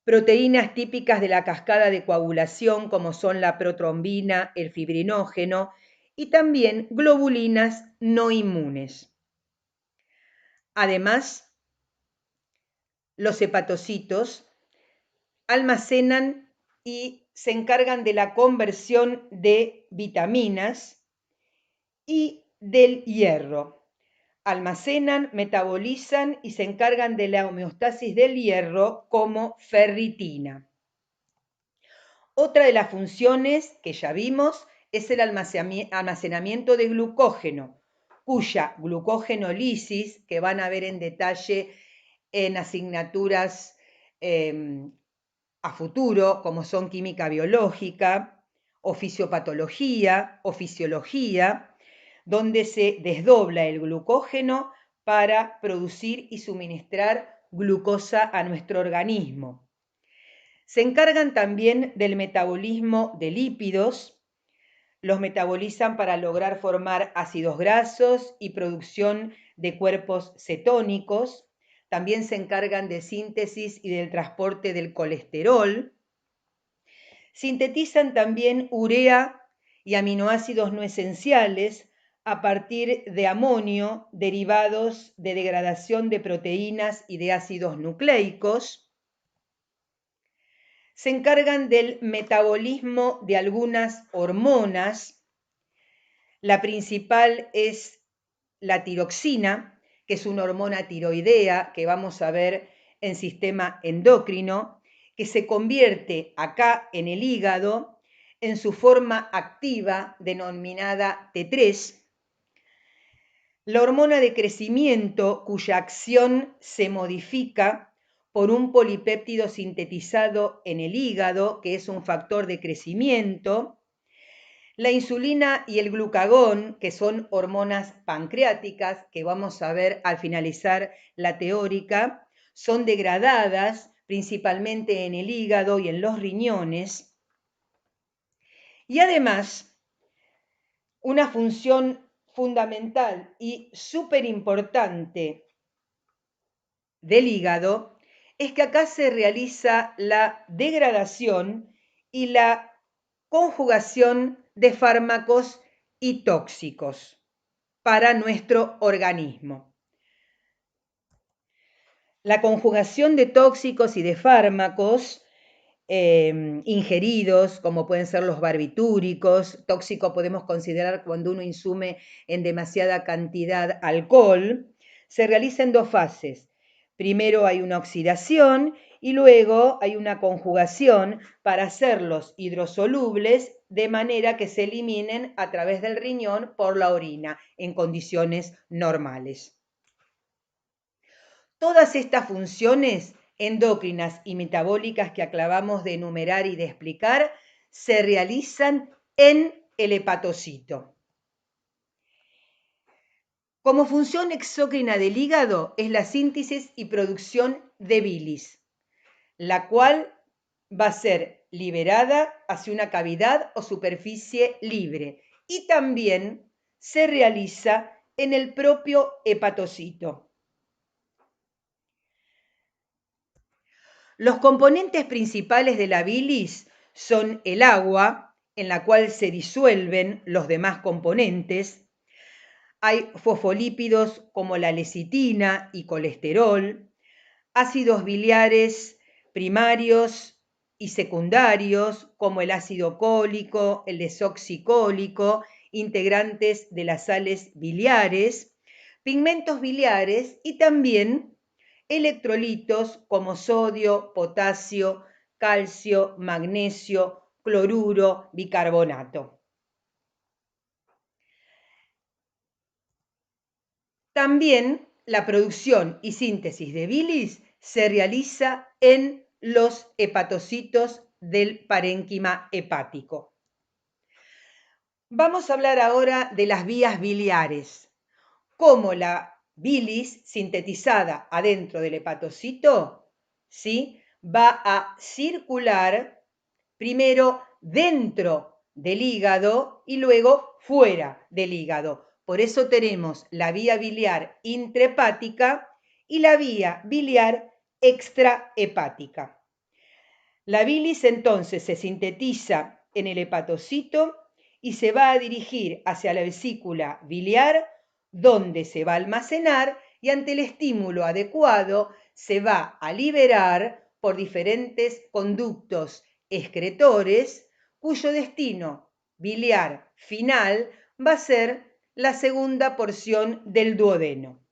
proteínas típicas de la cascada de coagulación como son la protrombina, el fibrinógeno y también globulinas no inmunes. Además, los hepatocitos almacenan y se encargan de la conversión de vitaminas y del hierro. Almacenan, metabolizan y se encargan de la homeostasis del hierro como ferritina. Otra de las funciones que ya vimos es el almacenamiento de glucógeno, cuya glucógenolisis, que van a ver en detalle en asignaturas a futuro, como son química biológica, o fisiopatología, o fisiología, donde se desdobla el glucógeno para producir y suministrar glucosa a nuestro organismo. Se encargan también del metabolismo de lípidos, los metabolizan para lograr formar ácidos grasos y producción de cuerpos cetónicos. También se encargan de síntesis y del transporte del colesterol. Sintetizan también urea y aminoácidos no esenciales a partir de amonio, derivados de degradación de proteínas y de ácidos nucleicos. Se encargan del metabolismo de algunas hormonas. La principal es la tiroxina, que es una hormona tiroidea que vamos a ver en sistema endocrino, que se convierte acá en el hígado en su forma activa denominada T3. La hormona de crecimiento, cuya acción se modifica por un polipéptido sintetizado en el hígado, que es un factor de crecimiento. La insulina y el glucagón, que son hormonas pancreáticas, que vamos a ver al finalizar la teórica, son degradadas principalmente en el hígado y en los riñones. Y además, una función fundamental y súper importante del hígado es que acá se realiza la degradación y la conjugación de fármacos y tóxicos para nuestro organismo. La conjugación de tóxicos y de fármacos ingeridos, como pueden ser los barbitúricos, tóxico podemos considerar cuando uno insume en demasiada cantidad alcohol, se realiza en dos fases. Primero hay una oxidación y luego hay una conjugación para hacerlos hidrosolubles de manera que se eliminen a través del riñón por la orina en condiciones normales. Todas estas funciones endocrinas y metabólicas que acabamos de enumerar y de explicar se realizan en el hepatocito. Como función exócrina del hígado es la síntesis y producción de bilis, la cual va a ser liberada hacia una cavidad o superficie libre y también se realiza en el propio hepatocito. Los componentes principales de la bilis son el agua, en la cual se disuelven los demás componentes. Hay fosfolípidos como la lecitina y colesterol, ácidos biliares primarios y secundarios como el ácido cólico, el desoxicólico, integrantes de las sales biliares, pigmentos biliares y también electrolitos como sodio, potasio, calcio, magnesio, cloruro, bicarbonato. También la producción y síntesis de bilis se realiza en los hepatocitos del parénquima hepático. Vamos a hablar ahora de las vías biliares. Cómo la bilis sintetizada adentro del hepatocito, ¿sí?, va a circular primero dentro del hígado y luego fuera del hígado. Por eso tenemos la vía biliar intrahepática y la vía biliar extrahepática. La bilis entonces se sintetiza en el hepatocito y se va a dirigir hacia la vesícula biliar, donde se va a almacenar y ante el estímulo adecuado se va a liberar por diferentes conductos excretores, cuyo destino biliar final va a ser la segunda porción del duodeno.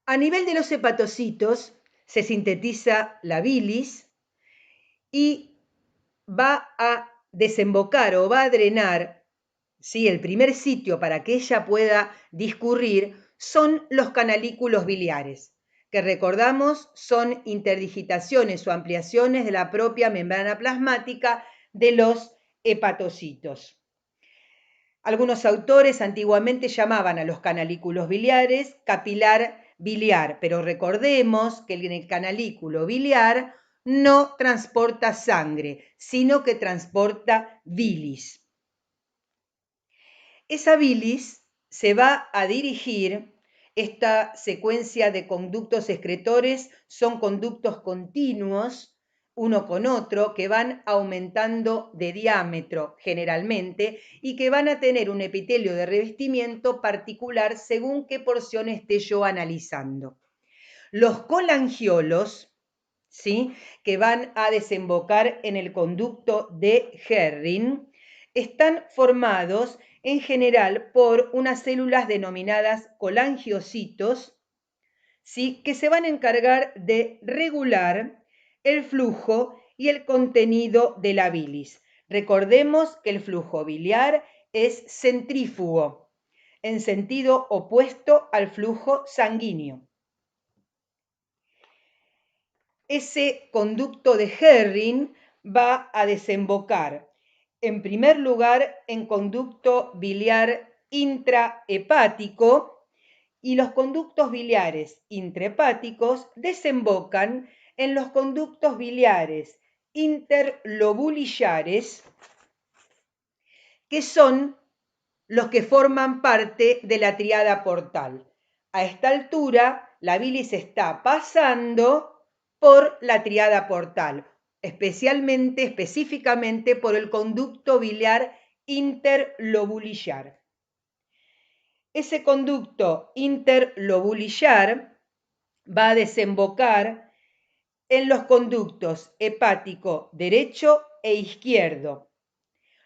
A nivel de los hepatocitos se sintetiza la bilis y va a desembocar o va a drenar, ¿sí?, el primer sitio para que ella pueda discurrir son los canalículos biliares, que recordamos son interdigitaciones o ampliaciones de la propia membrana plasmática de los hepatocitos. Algunos autores antiguamente llamaban a los canalículos biliares capilar biliar, pero recordemos que en el canalículo biliar no transporta sangre, sino que transporta bilis. Esa bilis se va a dirigir, esta secuencia de conductos excretores son conductos continuos, uno con otro, que van aumentando de diámetro generalmente y que van a tener un epitelio de revestimiento particular según qué porción esté yo analizando. Los colangiolos, ¿sí?, que van a desembocar en el conducto de Herring, están formados en general por unas células denominadas colangiocitos, ¿sí?, que se van a encargar de regular el flujo y el contenido de la bilis. Recordemos que el flujo biliar es centrífugo, en sentido opuesto al flujo sanguíneo. Ese conducto de Herring va a desembocar, en primer lugar, en conducto biliar intrahepático, y los conductos biliares intrahepáticos desembocan en los conductos biliares interlobulillares, que son los que forman parte de la tríada portal. A esta altura, la bilis está pasando por la tríada portal, específicamente por el conducto biliar interlobulillar. Ese conducto interlobulillar va a desembocar en los conductos hepático derecho e izquierdo,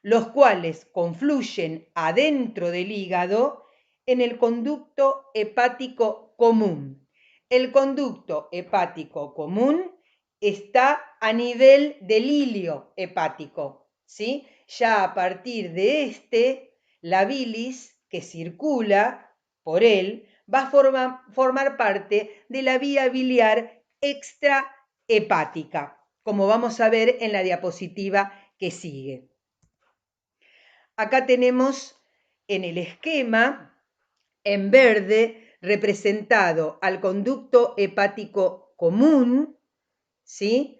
los cuales confluyen adentro del hígado en el conducto hepático común. El conducto hepático común está a nivel del hilio hepático, ¿sí? Ya a partir de este, la bilis que circula por él va a formar parte de la vía biliar extrahepática, como vamos a ver en la diapositiva que sigue. Acá tenemos en el esquema, en verde, representado al conducto hepático común, ¿sí?,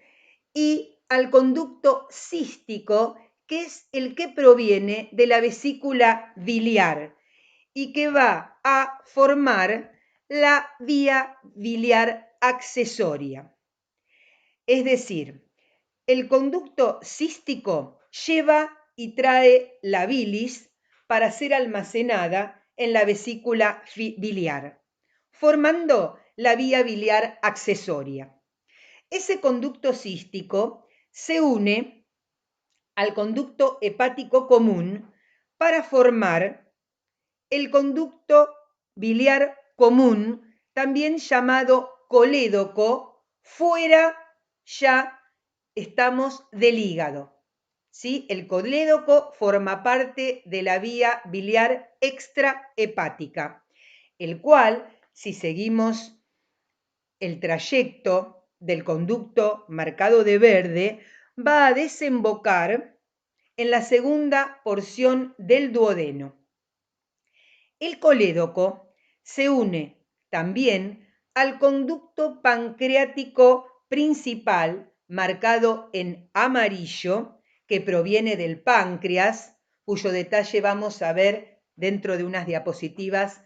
y al conducto cístico, que es el que proviene de la vesícula biliar y que va a formar la vía biliar accesoria. Es decir, el conducto cístico lleva y trae la bilis para ser almacenada en la vesícula biliar, formando la vía biliar accesoria. Ese conducto cístico se une al conducto hepático común para formar el conducto biliar común, también llamado colédoco, fuera ya estamos del hígado, ¿sí? El colédoco forma parte de la vía biliar extrahepática, el cual, si seguimos el trayecto del conducto marcado de verde, va a desembocar en la segunda porción del duodeno. El colédoco se une también al conducto pancreático principal, marcado en amarillo, que proviene del páncreas, cuyo detalle vamos a ver dentro de unas diapositivas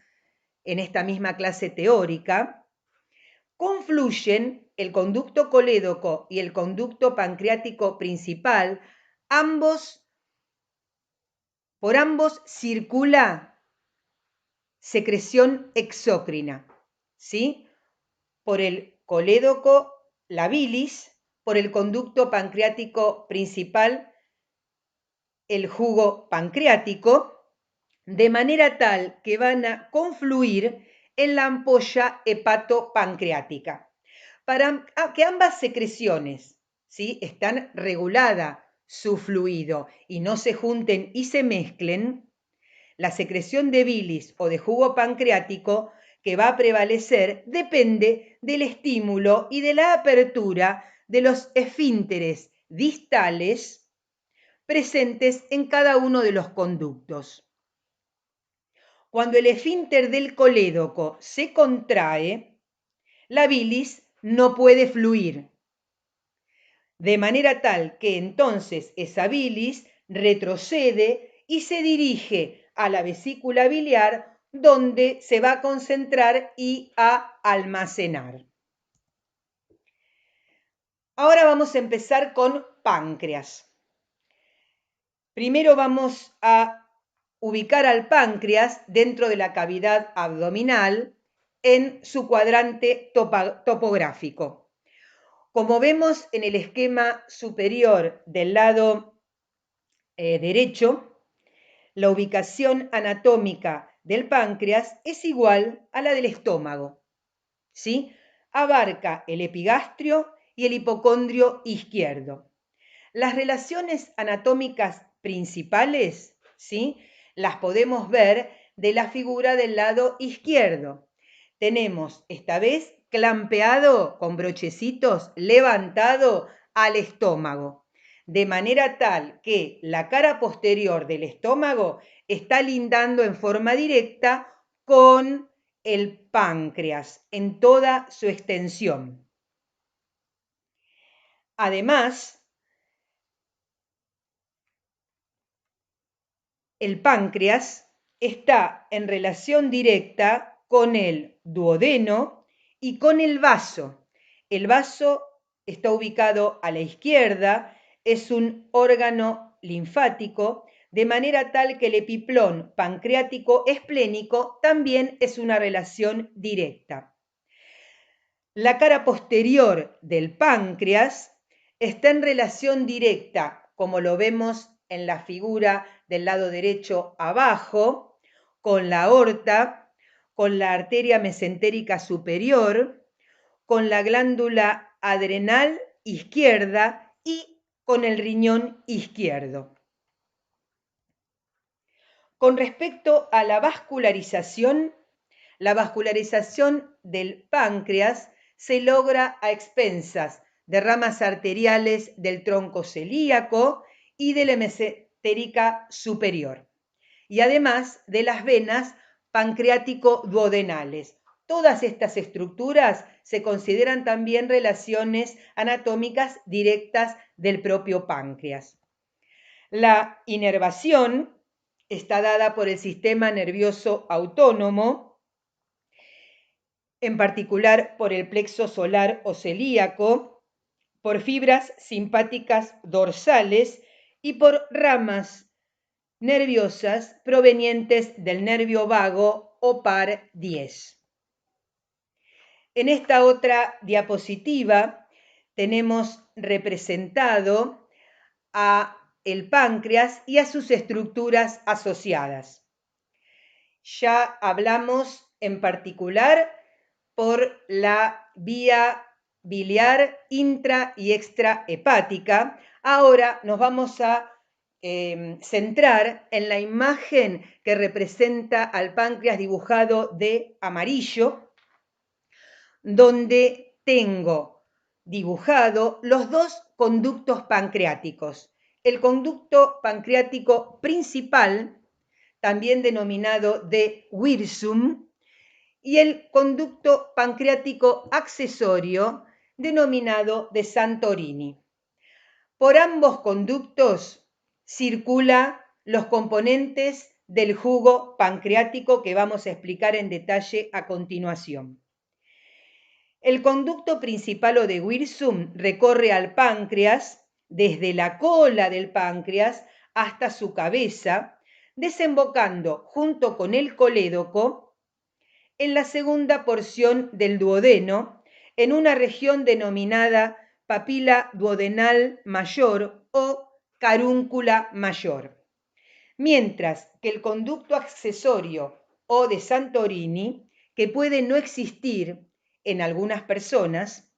en esta misma clase teórica. Confluyen el conducto colédoco y el conducto pancreático principal, por ambos circula secreción exócrina, ¿sí? Por el colédoco, la bilis, por el conducto pancreático principal, el jugo pancreático, de manera tal que van a confluir en la ampolla hepatopancreática. Para que ambas secreciones, ¿sí?, están regulada su fluido y no se junten y se mezclen, la secreción de bilis o de jugo pancreático que va a prevalecer depende del estímulo y de la apertura de los esfínteres distales presentes en cada uno de los conductos. Cuando el esfínter del colédoco se contrae, la bilis no puede fluir. de manera tal que entonces esa bilis retrocede y se dirige a la vesícula biliar, donde se va a concentrar y a almacenar. Ahora vamos a empezar con páncreas. Primero vamos a ubicar al páncreas dentro de la cavidad abdominal en su cuadrante topográfico. Como vemos en el esquema superior del lado derecho, la ubicación anatómica del páncreas es igual a la del estómago, ¿sí? Abarca el epigastrio y el hipocondrio izquierdo. Las relaciones anatómicas principales, ¿sí?, las podemos ver de la figura del lado izquierdo. Tenemos esta vez clampeado con brochecitos, levantado al estómago, de manera tal que la cara posterior del estómago está lindando en forma directa con el páncreas en toda su extensión. Además, el páncreas está en relación directa con el duodeno y con el vaso. El vaso está ubicado a la izquierda, es un órgano linfático, de manera tal que el epiplón pancreático esplénico también es una relación directa. La cara posterior del páncreas está en relación directa, como lo vemos en la figura del lado derecho abajo, con la aorta, con la arteria mesentérica superior, con la glándula adrenal izquierda y con el riñón izquierdo. Con respecto a la vascularización del páncreas se logra a expensas de ramas arteriales del tronco celíaco y de la mesentérica superior, y además de las venas pancreático-duodenales. Todas estas estructuras se consideran también relaciones anatómicas directas del propio páncreas. La inervación está dada por el sistema nervioso autónomo, en particular por el plexo solar o celíaco, por fibras simpáticas dorsales y por ramas nerviosas provenientes del nervio vago o par 10. En esta otra diapositiva tenemos representado a el páncreas y a sus estructuras asociadas. Ya hablamos en particular por la vía biliar intra y extrahepática. Ahora nos vamos a centrar en la imagen que representa al páncreas dibujado de amarillo, donde tengo dibujado los dos conductos pancreáticos. El conducto pancreático principal, también denominado de Wirsum, y el conducto pancreático accesorio, denominado de Santorini. Por ambos conductos circula los componentes del jugo pancreático que vamos a explicar en detalle a continuación. El conducto principal o de Wirsum recorre al páncreas desde la cola del páncreas hasta su cabeza, desembocando junto con el colédoco en la segunda porción del duodeno, en una región denominada papila duodenal mayor o carúncula mayor. Mientras que el conducto accesorio o de Santorini, que puede no existir en algunas personas,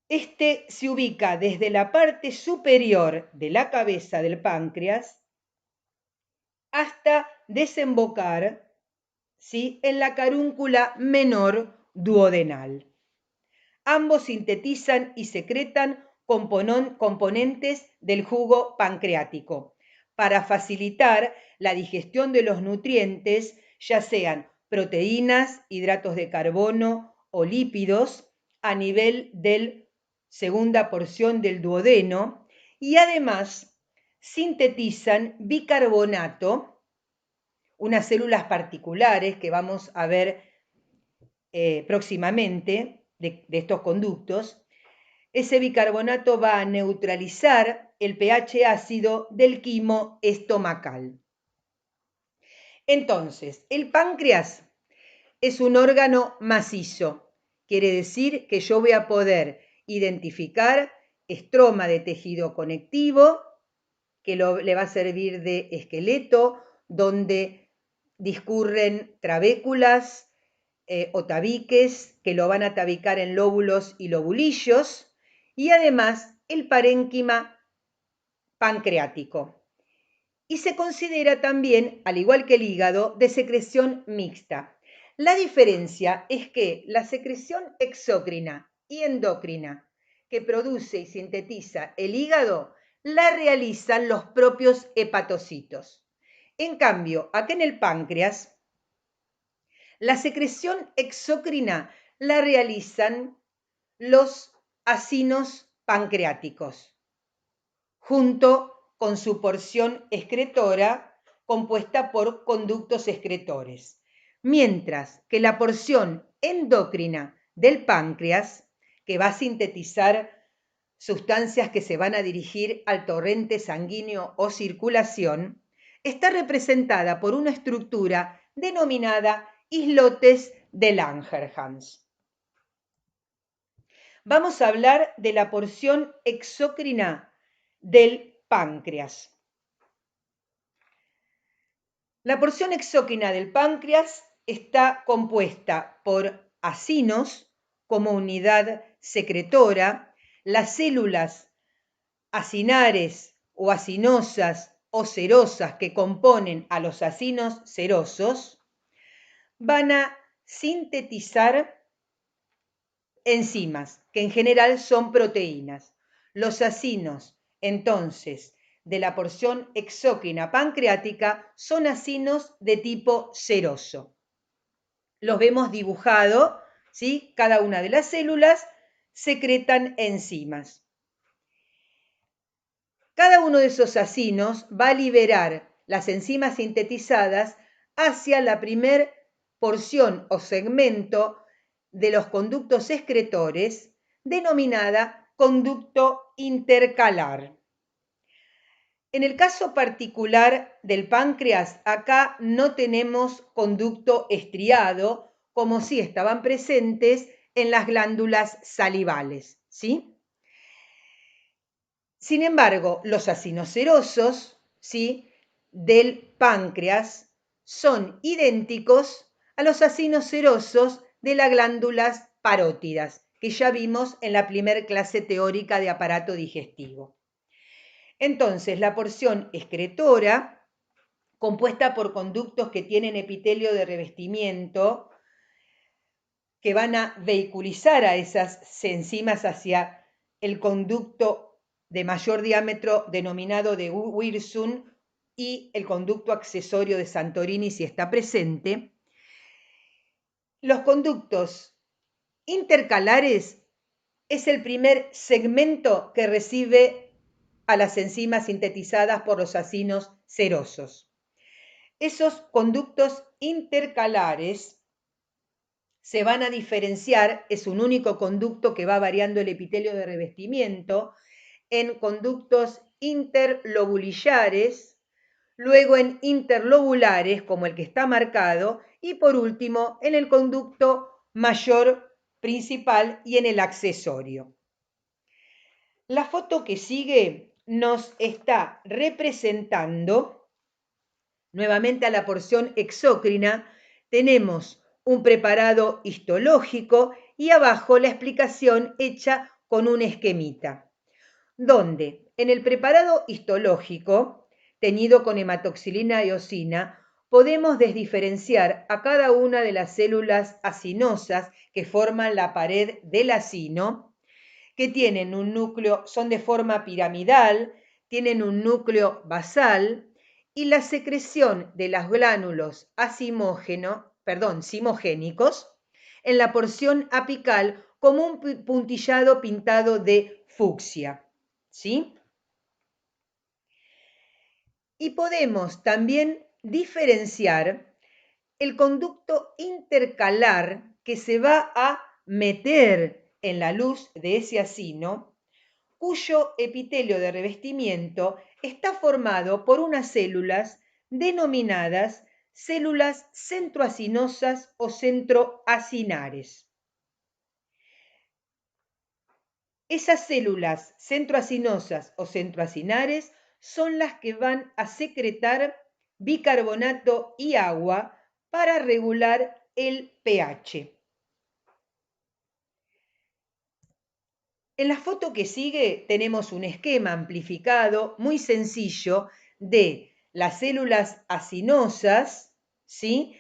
este se ubica desde la parte superior de la cabeza del páncreas hasta desembocar, ¿sí?, en la carúncula menor duodenal. Ambos sintetizan y secretan componentes del jugo pancreático para facilitar la digestión de los nutrientes, ya sean proteínas, hidratos de carbono o lípidos, a nivel del segunda porción del duodeno, y además sintetizan bicarbonato, unas células particulares que vamos a ver próximamente de estos conductos. Ese bicarbonato va a neutralizar el pH ácido del quimo estomacal. Entonces, el páncreas es un órgano macizo. Quiere decir que yo voy a poder identificar estroma de tejido conectivo, que le va a servir de esqueleto, donde discurren trabéculas o tabiques que lo van a tabicar en lóbulos y lobulillos, y además el parénquima pancreático. Y se considera también, al igual que el hígado, de secreción mixta. La diferencia es que la secreción exócrina y endocrina que produce y sintetiza el hígado la realizan los propios hepatocitos. En cambio, acá en el páncreas, la secreción exócrina la realizan los acinos pancreáticos, junto con su porción excretora compuesta por conductos excretores, mientras que la porción endocrina del páncreas, que va a sintetizar sustancias que se van a dirigir al torrente sanguíneo o circulación, está representada por una estructura denominada islotes de Langerhans. Vamos a hablar de la porción exócrina del páncreas. La porción exócrina del páncreas está compuesta por acinos como unidad secretora, las células acinares o acinosas o cerosas que componen a los acinos serosos van a sintetizar enzimas, que en general son proteínas. Los acinos, entonces, de la porción exócrina pancreática son acinos de tipo seroso. Los vemos dibujados, ¿sí? Cada una de las células secretan enzimas. Cada uno de esos acinos va a liberar las enzimas sintetizadas hacia la primer porción o segmento de los conductos excretores, denominada conducto intercalar. En el caso particular del páncreas, acá no tenemos conducto estriado, como si estaban presentes en las glándulas salivales, ¿sí? Sin embargo, los acinos serosos, ¿sí?, del páncreas son idénticos a los acinos serosos de las glándulas parótidas, que ya vimos en la primera clase teórica de aparato digestivo. Entonces, la porción excretora, compuesta por conductos que tienen epitelio de revestimiento, que van a vehiculizar a esas enzimas hacia el conducto de mayor diámetro denominado de Wirsung y el conducto accesorio de Santorini si está presente. Los conductos intercalares es el primer segmento que recibe a las enzimas sintetizadas por los acinos serosos. Esos conductos intercalares se van a diferenciar, es un único conducto que va variando el epitelio de revestimiento, en conductos interlobulillares, luego en interlobulares, como el que está marcado, y por último en el conducto mayor principal y en el accesorio. La foto que sigue nos está representando nuevamente a la porción exócrina. Tenemos un preparado histológico y abajo la explicación hecha con un esquemita, donde en el preparado histológico, teñido con hematoxilina y eosina, podemos desdiferenciar a cada una de las células acinosas que forman la pared del acino, que tienen un núcleo, son de forma piramidal, tienen un núcleo basal, y la secreción de los gránulos simogénicos en la porción apical como un puntillado pintado de fucsia, ¿sí? Y podemos también diferenciar el conducto intercalar que se va a meter en la luz de ese acino, cuyo epitelio de revestimiento está formado por unas células denominadas células centroacinosas o centroacinares. Esas células centroacinosas o centroacinares son las que van a secretar bicarbonato y agua para regular el pH. En la foto que sigue tenemos un esquema amplificado muy sencillo de las células acinosas, ¿sí?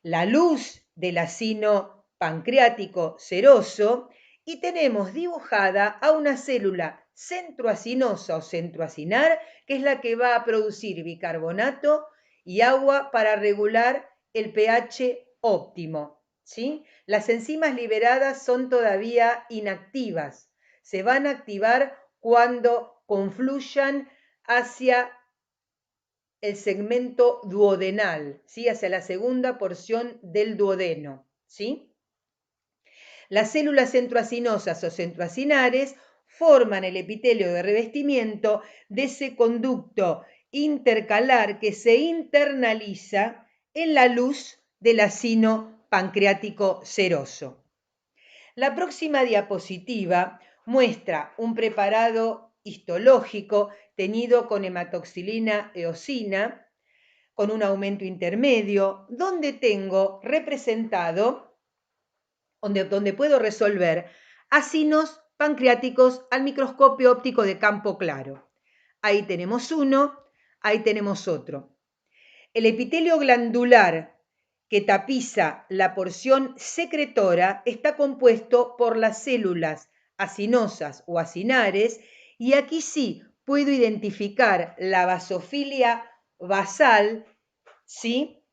La luz del acino pancreático seroso y tenemos dibujada a una célula centroacinosa o centroacinar, que es la que va a producir bicarbonato y agua para regular el pH óptimo, ¿sí? Las enzimas liberadas son todavía inactivas. Se van a activar cuando confluyan hacia el segmento duodenal, ¿sí? Hacia la segunda porción del duodeno, ¿sí? Las células centroacinosas o centroacinares forman el epitelio de revestimiento de ese conducto intercalar que se internaliza en la luz del acino pancreático seroso. La próxima diapositiva muestra un preparado histológico teñido con hematoxilina eosina, con un aumento intermedio, donde tengo representado, donde puedo resolver acinos pancreáticos al microscopio óptico de campo claro. Ahí tenemos uno, ahí tenemos otro. El epitelio glandular que tapiza la porción secretora está compuesto por las células acinosas o acinares, y aquí sí puedo identificar la basofilia basal, ¿sí?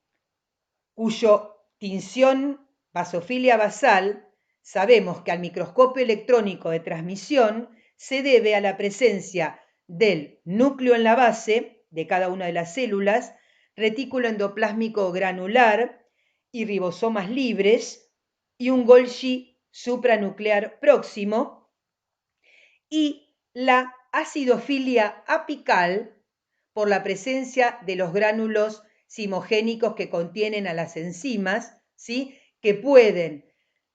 Cuyo tinción basofilia basal sabemos que al microscopio electrónico de transmisión se debe a la presencia del núcleo en la base de cada una de las células, retículo endoplásmico granular y ribosomas libres, y un Golgi supranuclear próximo, y la acidofilia apical por la presencia de los gránulos zimogénicos que contienen a las enzimas, ¿sí? Que pueden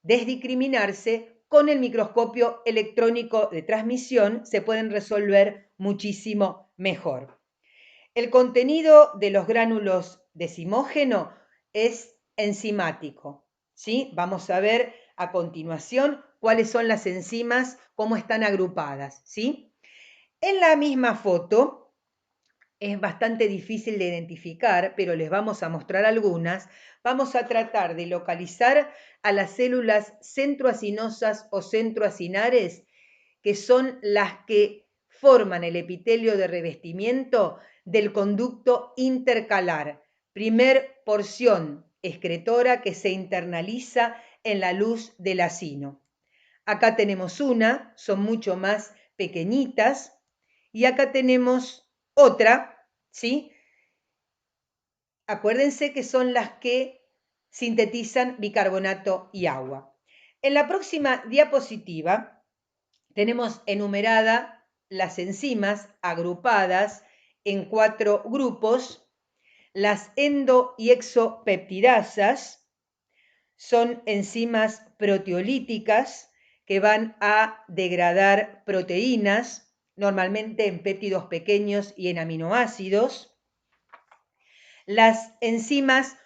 discriminarse con el microscopio electrónico de transmisión, se pueden resolver muchísimo mejor. El contenido de los gránulos de zimógeno es enzimático, ¿sí? Vamos a ver a continuación cuáles son las enzimas, cómo están agrupadas, ¿sí? En la misma foto, es bastante difícil de identificar, pero les vamos a mostrar algunas. Vamos a tratar de localizar a las células centroacinosas o centroacinares, que son las que forman el epitelio de revestimiento del conducto intercalar, primer porción excretora que se internaliza en la luz del acino. Acá tenemos una, son mucho más pequeñitas, y acá tenemos otra, ¿sí? Acuérdense que son las que sintetizan bicarbonato y agua. En la próxima diapositiva tenemos enumerada las enzimas agrupadas en 4 grupos. Las endo y exopeptidasas son enzimas proteolíticas que van a degradar proteínas, normalmente en péptidos pequeños y en aminoácidos. Las enzimas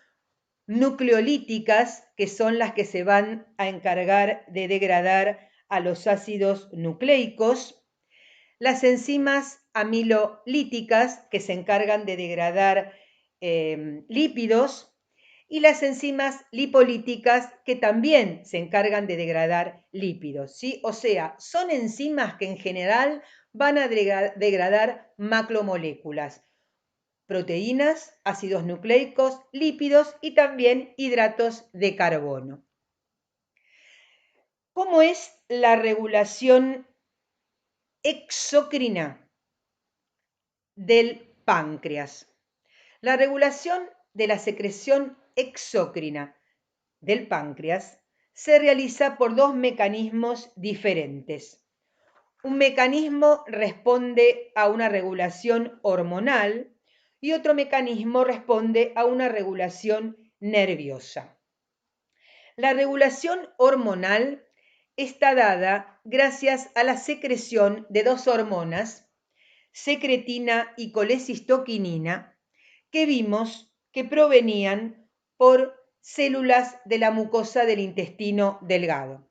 nucleolíticas, que son las que se van a encargar de degradar a los ácidos nucleicos. Las enzimas amilolíticas, que se encargan de degradar lípidos, y las enzimas lipolíticas, que también se encargan de degradar lípidos, ¿sí? O sea, son enzimas que en general van a degradar macromoléculas, proteínas, ácidos nucleicos, lípidos y también hidratos de carbono. ¿Cómo es la regulación exócrina del páncreas? La regulación de la secreción exócrina del páncreas se realiza por dos mecanismos diferentes. Un mecanismo responde a una regulación hormonal y otro mecanismo responde a una regulación nerviosa. La regulación hormonal está dada gracias a la secreción de dos hormonas, secretina y colecistoquinina, que vimos que provenían por células de la mucosa del intestino delgado.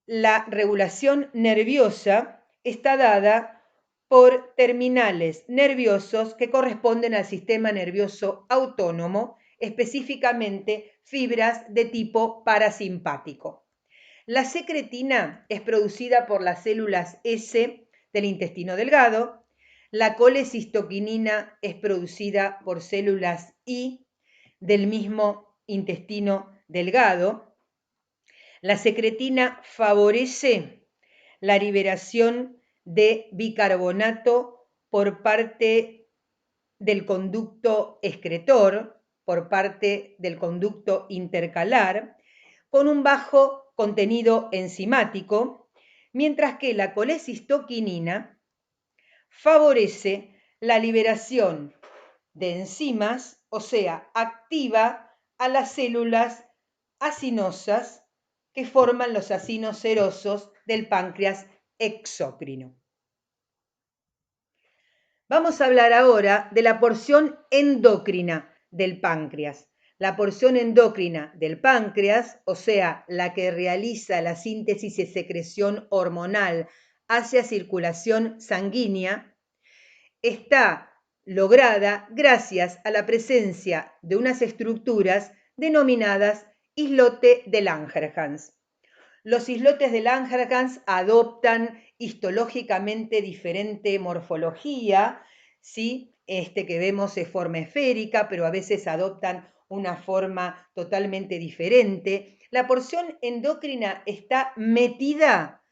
La regulación nerviosa está dada por terminales nerviosos que corresponden al sistema nervioso autónomo, específicamente fibras de tipo parasimpático. La secretina es producida por las células S del intestino delgado, la colecistoquinina es producida por células I del mismo intestino delgado. La secretina favorece la liberación de bicarbonato por parte del conducto excretor, por parte del conducto intercalar, con un bajo contenido enzimático, mientras que la colecistoquinina favorece la liberación de enzimas, o sea, activa a las células acinosas que forman los acinos serosos del páncreas exócrino. Vamos a hablar ahora de la porción endocrina del páncreas. La porción endocrina del páncreas, o sea, la que realiza la síntesis y secreción hormonal hacia circulación sanguínea, está lograda gracias a la presencia de unas estructuras denominadas islote de Langerhans. Los islotes de Langerhans adoptan histológicamente diferente morfología, ¿sí? Que vemos es forma esférica, pero a veces adoptan una forma totalmente diferente. La porción endocrina está metida,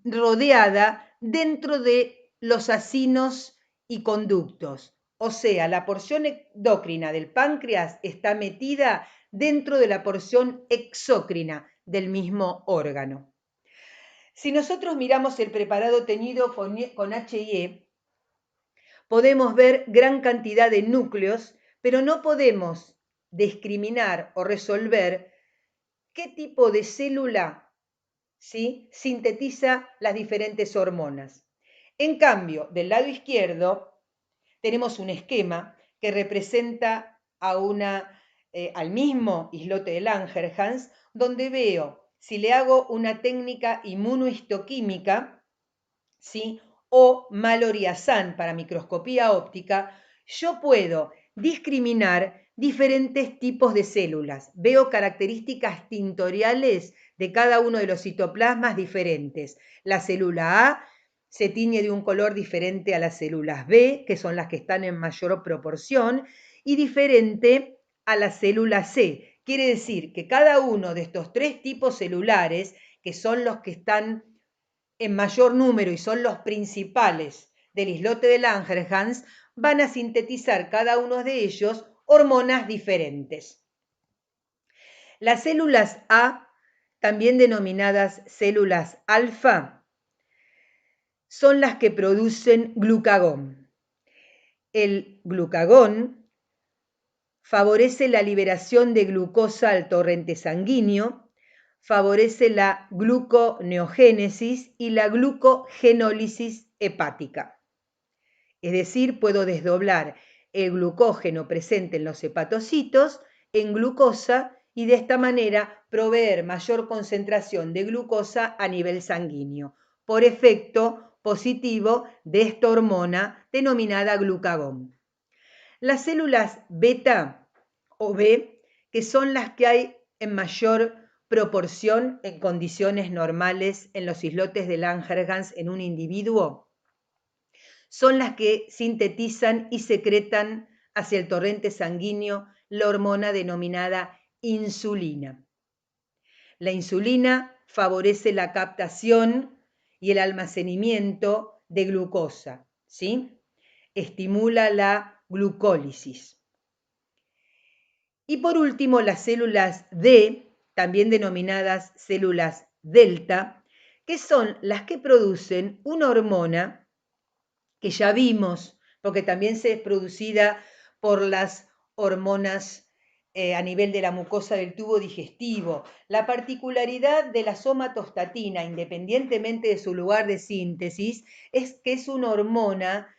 rodeada dentro de los acinos y conductos. O sea, la porción endocrina del páncreas está metida dentro de la porción exócrina del mismo órgano. Si nosotros miramos el preparado teñido con HIE, podemos ver gran cantidad de núcleos, pero no podemos discriminar o resolver qué tipo de célula, ¿sí?, sintetiza las diferentes hormonas. En cambio, del lado izquierdo tenemos un esquema que representa al mismo islote de Langerhans, donde veo si le hago una técnica inmunohistoquímica, ¿sí?, o maloriazán para microscopía óptica, yo puedo discriminar diferentes tipos de células. Veo características tintoriales de cada uno de los citoplasmas diferentes. La célula A se tiñe de un color diferente a las células B, que son las que están en mayor proporción, y diferente a la célula C. Quiere decir que cada uno de estos tres tipos celulares, que son los que están en mayor número y son los principales del islote de Langerhans, van a sintetizar cada uno de ellos hormonas diferentes. Las células A, también denominadas células alfa, son las que producen glucagón. El glucagón favorece la liberación de glucosa al torrente sanguíneo, favorece la gluconeogénesis y la glucogenólisis hepática. Es decir, puedo desdoblar el glucógeno presente en los hepatocitos en glucosa y de esta manera proveer mayor concentración de glucosa a nivel sanguíneo, por efecto positivo de esta hormona denominada glucagón. Las células beta o B, que son las que hay en mayor proporción en condiciones normales en los islotes de Langerhans en un individuo, son las que sintetizan y secretan hacia el torrente sanguíneo la hormona denominada insulina. La insulina favorece la captación y el almacenamiento de glucosa, ¿sí? Estimula la glucólisis. Y por último, las células D, también denominadas células delta, que son las que producen una hormona que ya vimos, porque también se es producida por las hormonas a nivel de la mucosa del tubo digestivo. La particularidad de la somatostatina, independientemente de su lugar de síntesis, es que es una hormona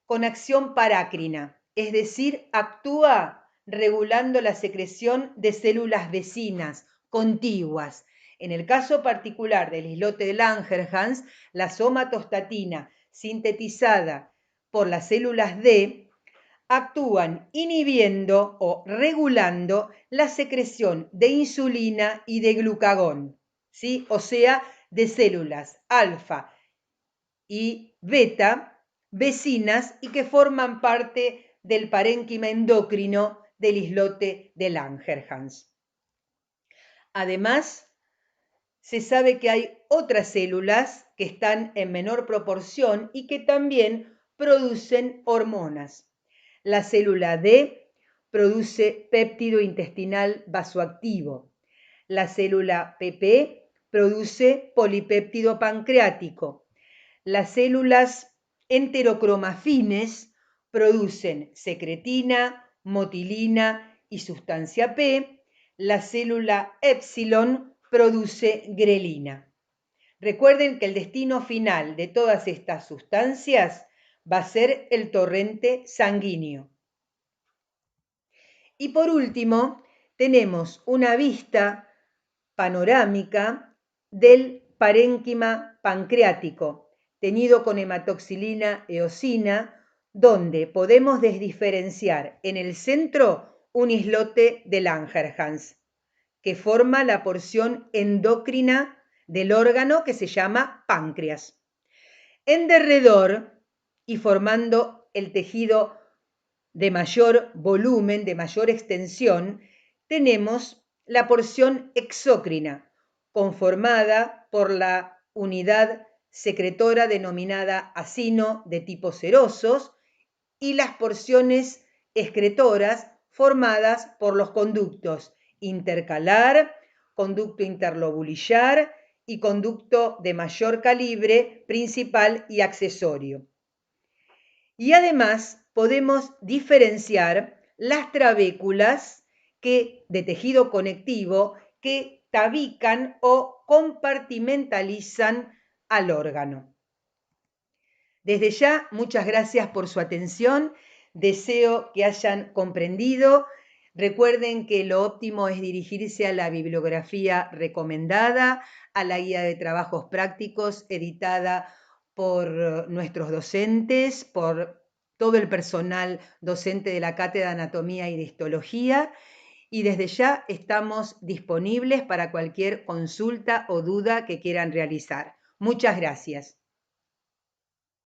con acción parácrina, es decir, actúa regulando la secreción de células vecinas, contiguas. En el caso particular del islote de Langerhans, la somatostatina sintetizada por las células D actúan inhibiendo o regulando la secreción de insulina y de glucagón, ¿sí? O sea, de células alfa y beta vecinas y que forman parte del parénquima endocrino del islote de Langerhans. Además, se sabe que hay otras células que están en menor proporción y que también producen hormonas. La célula D produce péptido intestinal vasoactivo. La célula PP produce polipéptido pancreático. Las células enterocromafines producen secretina, motilina y sustancia P. La célula épsilon produce grelina. Recuerden que el destino final de todas estas sustancias va a ser el torrente sanguíneo. Y por último, tenemos una vista panorámica del parénquima pancreático, teñido con hematoxilina eosina, donde podemos desdiferenciar en el centro un islote de Langerhans, que forma la porción endocrina del órgano que se llama páncreas. En derredor y formando el tejido de mayor volumen, de mayor extensión, tenemos la porción exócrina, conformada por la unidad secretora denominada acino de tipo serosos y las porciones excretoras formadas por los conductos intercalar, conducto interlobulillar y conducto de mayor calibre principal y accesorio. Y además podemos diferenciar las trabéculas de tejido conectivo que tabican o compartimentalizan al órgano. Desde ya, muchas gracias por su atención. Deseo que hayan comprendido. Recuerden que lo óptimo es dirigirse a la bibliografía recomendada, a la guía de trabajos prácticos editada por nuestros docentes, por todo el personal docente de la Cátedra de Anatomía y de Histología. Y desde ya estamos disponibles para cualquier consulta o duda que quieran realizar. Muchas gracias.